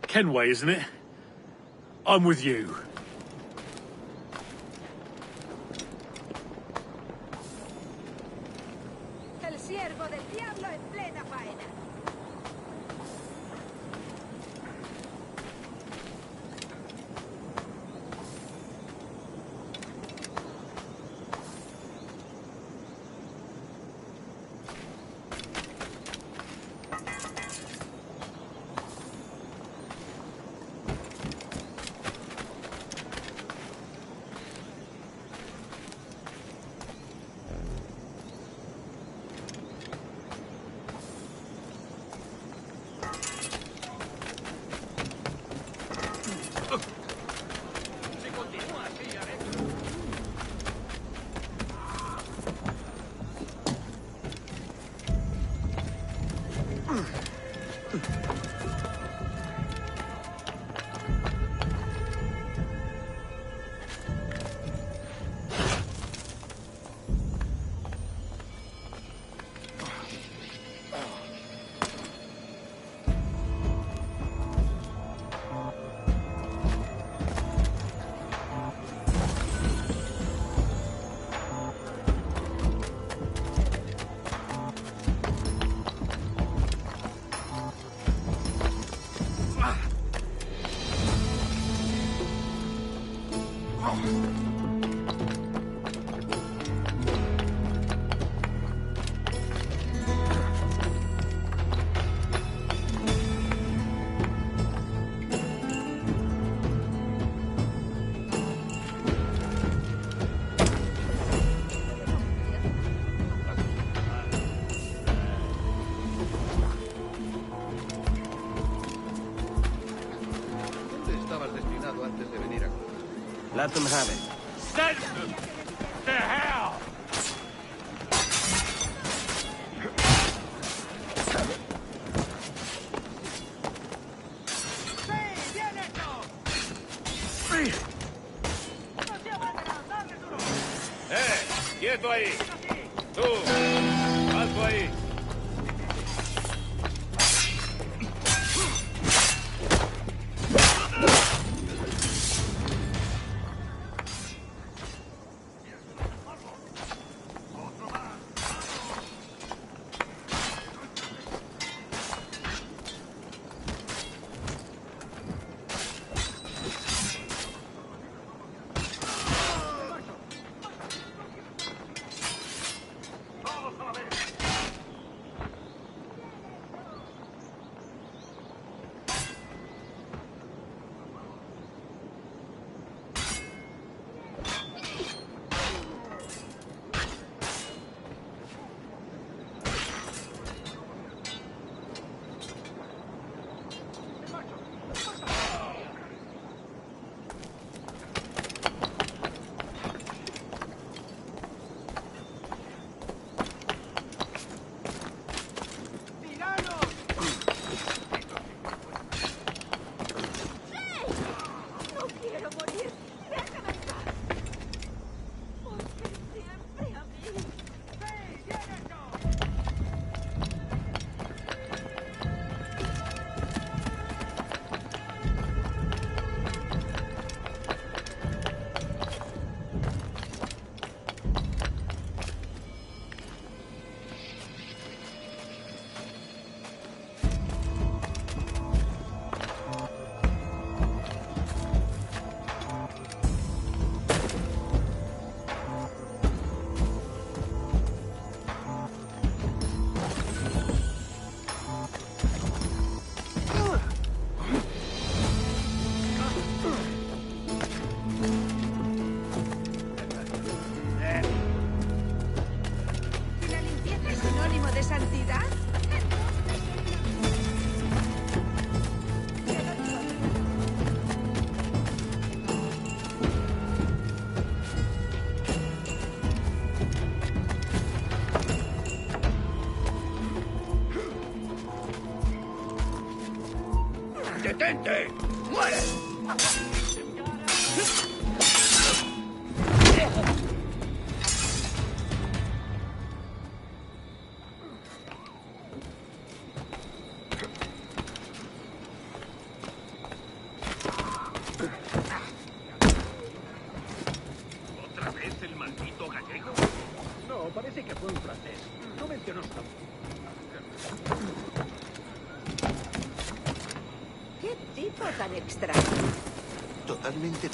Kenway, isn't it? I'm with you. El siervo del diablo en plena faena. Let them have it. Send them to hell! ¡Quieto ahí! ¡Tú! ¡Alto ahí! ¡Detente! ¡Muere! ¿Otra vez el maldito gallego? No, parece que fue un francés. No mencionó su nombre. ¿Qué tipo tan extraño? Totalmente.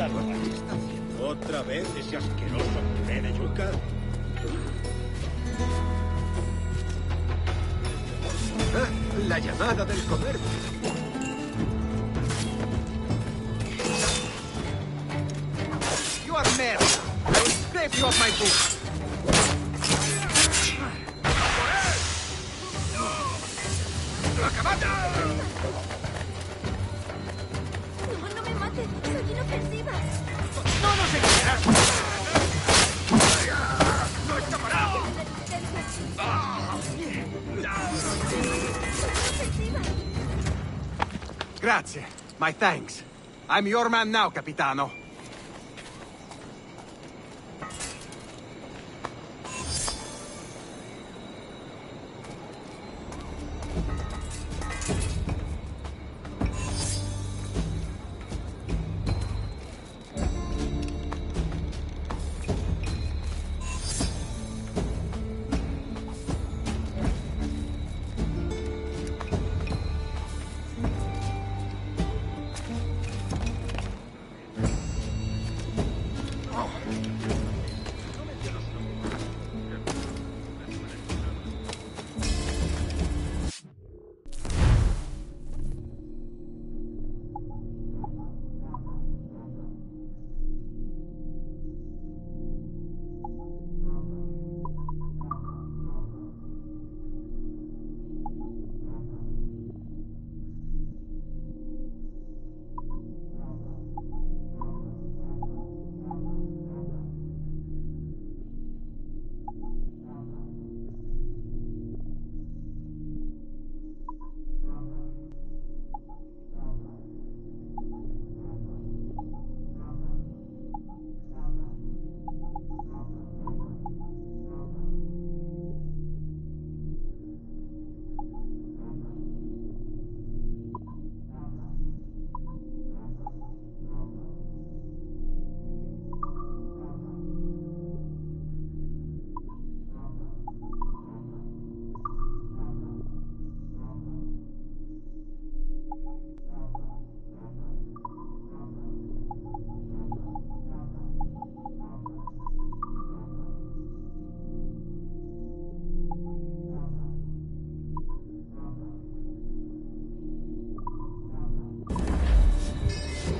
Claro, ¿qué está haciendo otra vez ese asqueroso puré de yuca? Ah, la llamada del comercio. You are mad. I will scrape you off my boots. No me mates, soy inofensiva. ¡No nos engañarás! ¡No escapará! Grazie. My thanks. I'm your man now, Capitano.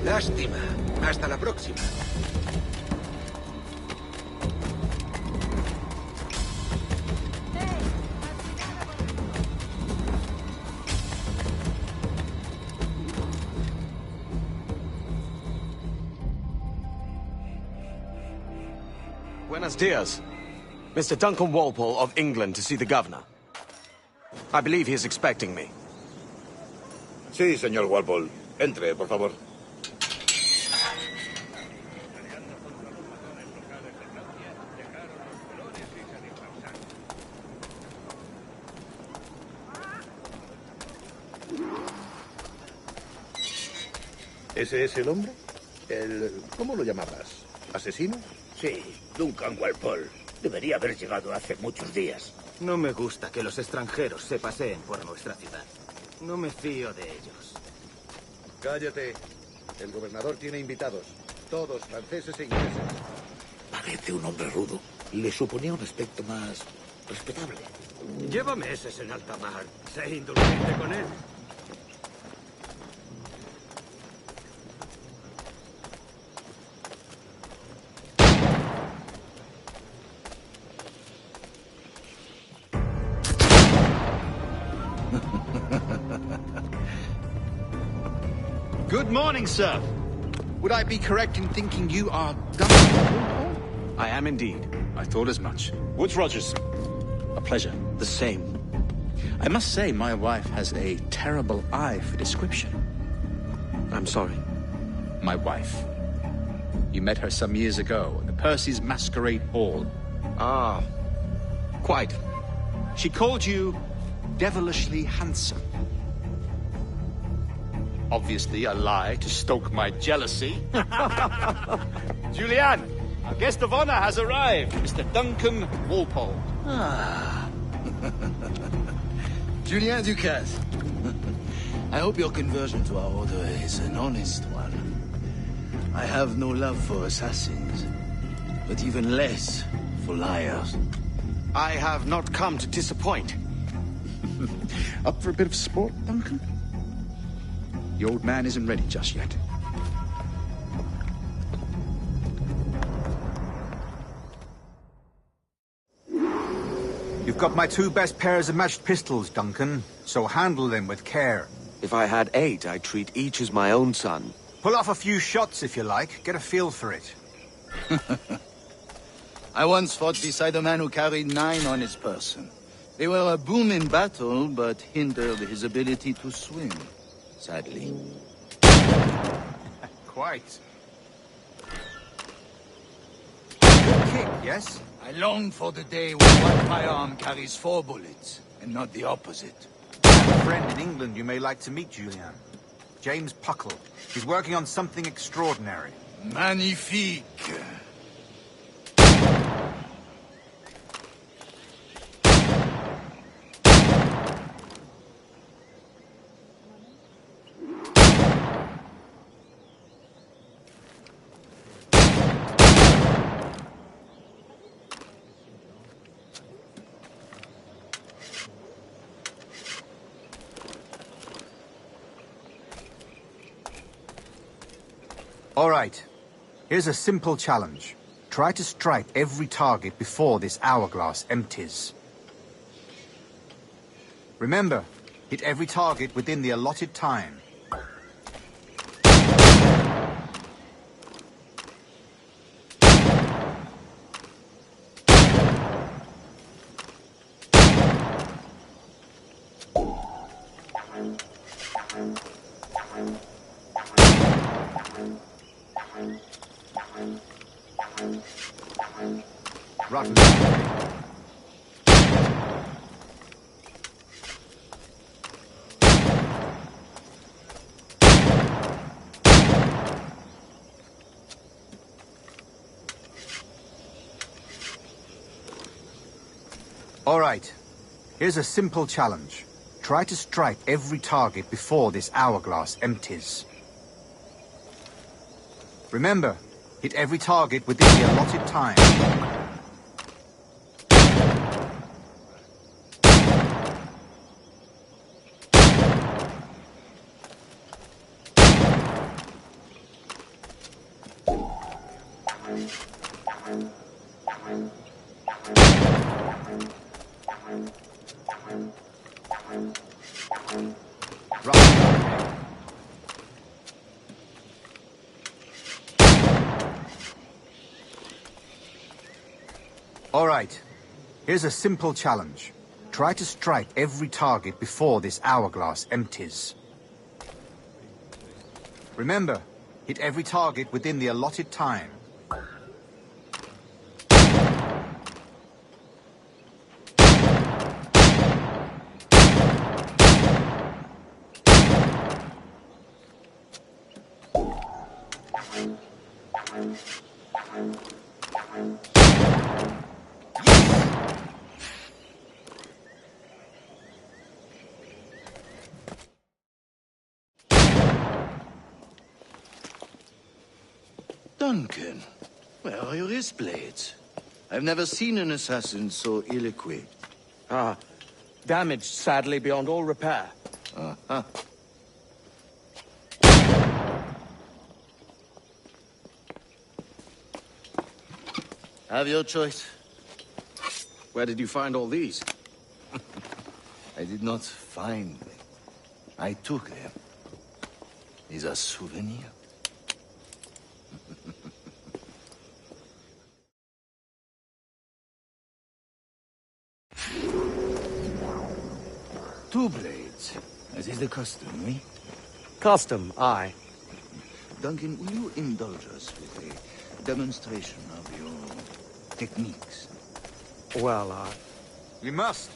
Lástima. Hasta la próxima. Buenos dias. Mr. Duncan Walpole of England to see the governor. I believe he is expecting me. Sí, señor Walpole. Entre, por favor. ¿Ese es el hombre? ¿Cómo lo llamabas? ¿Asesino? Sí, Duncan Walpole. Debería haber llegado hace muchos días. No me gusta que los extranjeros se paseen por nuestra ciudad. No me fío de ellos. Cállate. El gobernador tiene invitados. Todos franceses e ingleses. Parece un hombre rudo. Le suponía un aspecto más respetable. Lleva meses en alta mar. Sé indulgente con él. Good morning, sir. Would I be correct in thinking you are Governor? I am indeed. I thought as much. Woods Rogers. A pleasure. The same. I must say, my wife has a terrible eye for description. I'm sorry. My wife. You met her some years ago at the Percy's Masquerade Ball. Ah, quite. She called you devilishly handsome. Obviously a lie to stoke my jealousy. Julianne, our guest of honor has arrived, Mr. Duncan Walpole. Ah. Julien Ducasse. I hope your conversion to our order is an honest one. I have no love for assassins, but even less for liars. I have not come to disappoint. Up for a bit of sport, Duncan? The old man isn't ready just yet. You've got my 2 best pairs of matched pistols, Duncan, so handle them with care. If I had 8, I'd treat each as my own son. Pull off a few shots if you like, get a feel for it. I once fought beside a man who carried 9 on his person. They were a boon in battle, but hindered his ability to swim, sadly. Quite. Good kick, yes? I long for the day when one firearm carries 4 bullets, and not the opposite. I have a friend in England you may like to meet, Julian. James Puckle. He's working on something extraordinary. Magnifique. All right. Here's a simple challenge. Try to strike every target before this hourglass empties. Remember, hit every target within the allotted time. Rotten. All right. Here's a simple challenge. Try to strike every target before this hourglass empties. Remember, hit every target within the allotted time. All right. Here's a simple challenge. Try to strike every target before this hourglass empties. Remember, hit every target within the allotted time. Duncan, where are your wrist blades? I've never seen an assassin so ill-equipped. Ah, damaged, sadly, beyond all repair. Uh-huh. Have your choice. Where did you find all these? I did not find them. I took them. These are souvenirs. Two blades, as is the custom, eh? Custom, aye. Duncan, will you indulge us with a demonstration of your techniques? Well, We must.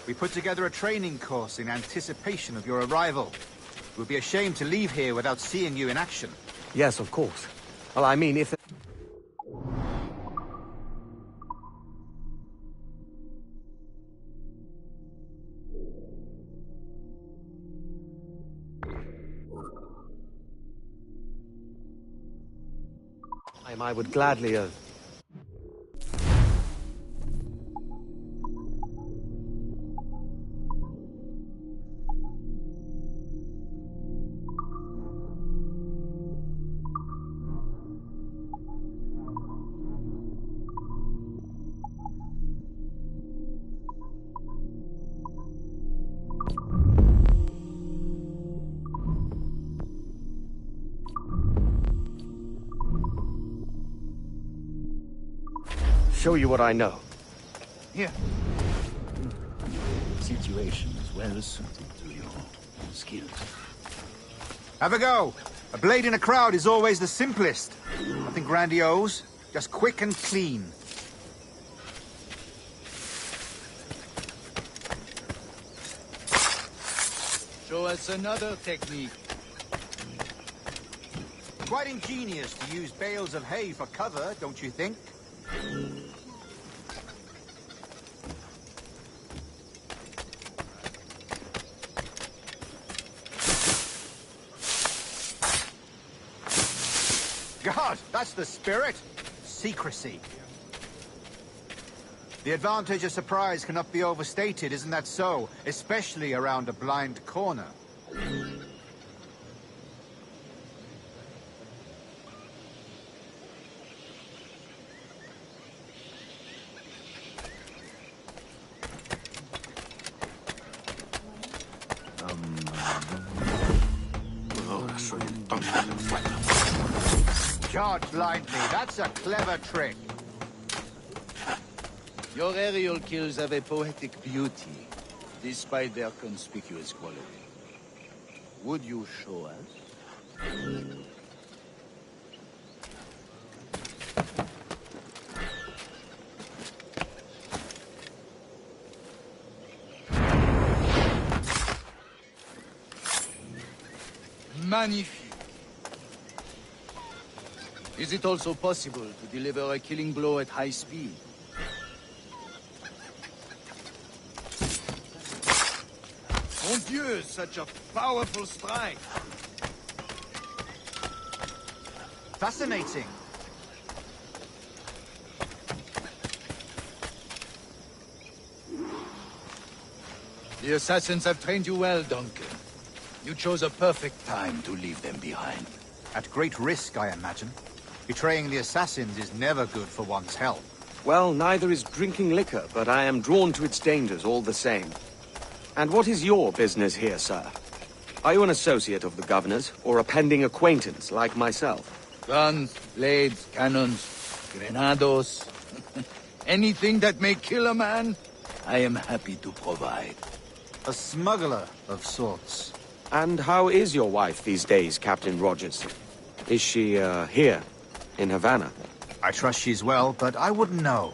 We put together a training course in anticipation of your arrival. It would be a shame to leave here without seeing you in action. Yes, of course. Well, I mean, if... time, I would gladly show you what I know. Here. Situation is well suited to your skills. Have a go. A blade in a crowd is always the simplest. Nothing grandiose, just quick and clean. Show us another technique. Quite ingenious to use bales of hay for cover, don't you think? God, that's the spirit. Secrecy. The advantage of surprise cannot be overstated, isn't that so? Especially around a blind corner. Charge blindly, that's a clever trick. Your aerial kills have a poetic beauty, despite their conspicuous quality. Would you show us? Magnifique. Is it also possible to deliver a killing blow at high speed? Mon Dieu, such a powerful strike! Fascinating. The assassins have trained you well, Duncan. You chose a perfect time to leave them behind. At great risk, I imagine. Betraying the assassins is never good for one's health. Well, neither is drinking liquor, but I am drawn to its dangers all the same. And what is your business here, sir? Are you an associate of the governor's, or a pending acquaintance like myself? Guns, blades, cannons, grenados. Anything that may kill a man, I am happy to provide. A smuggler of sorts. And how is your wife these days, Captain Rogers? Is she, here, in Havana? I trust she's well, but I wouldn't know.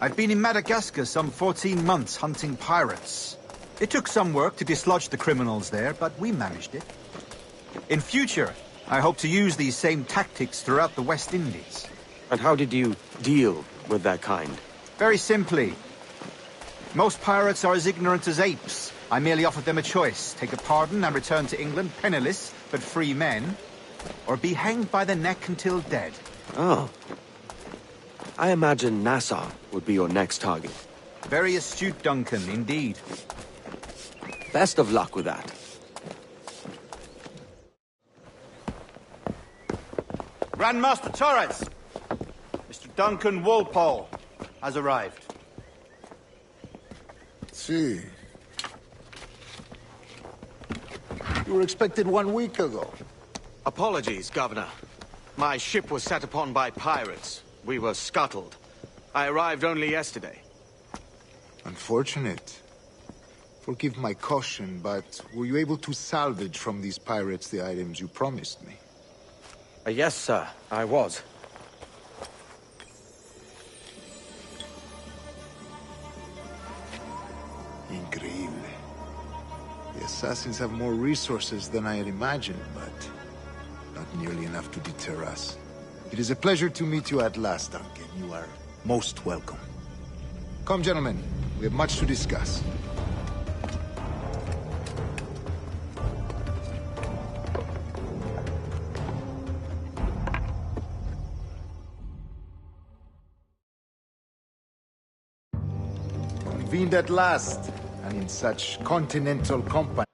I've been in Madagascar some 14 months hunting pirates. It took some work to dislodge the criminals there, but we managed it. In future, I hope to use these same tactics throughout the West Indies. And how did you deal with that kind? Very simply. Most pirates are as ignorant as apes. I merely offered them a choice. Take a pardon and return to England penniless, but free men, or be hanged by the neck until dead. Oh. I imagine Nassau would be your next target. Very astute, Duncan, indeed. Best of luck with that. Grandmaster Torres! Mr. Duncan Walpole has arrived. See. You were expected 1 week ago. Apologies, Governor. My ship was set upon by pirates. We were scuttled. I arrived only yesterday. Unfortunate. Forgive my caution, but were you able to salvage from these pirates the items you promised me? Yes, sir, I was. Increíble. The assassins have more resources than I had imagined, but not nearly enough to deter us. It is a pleasure to meet you at last, Duncan. You are most welcome. Come, gentlemen. We have much to discuss. convened at last, and in such continental company.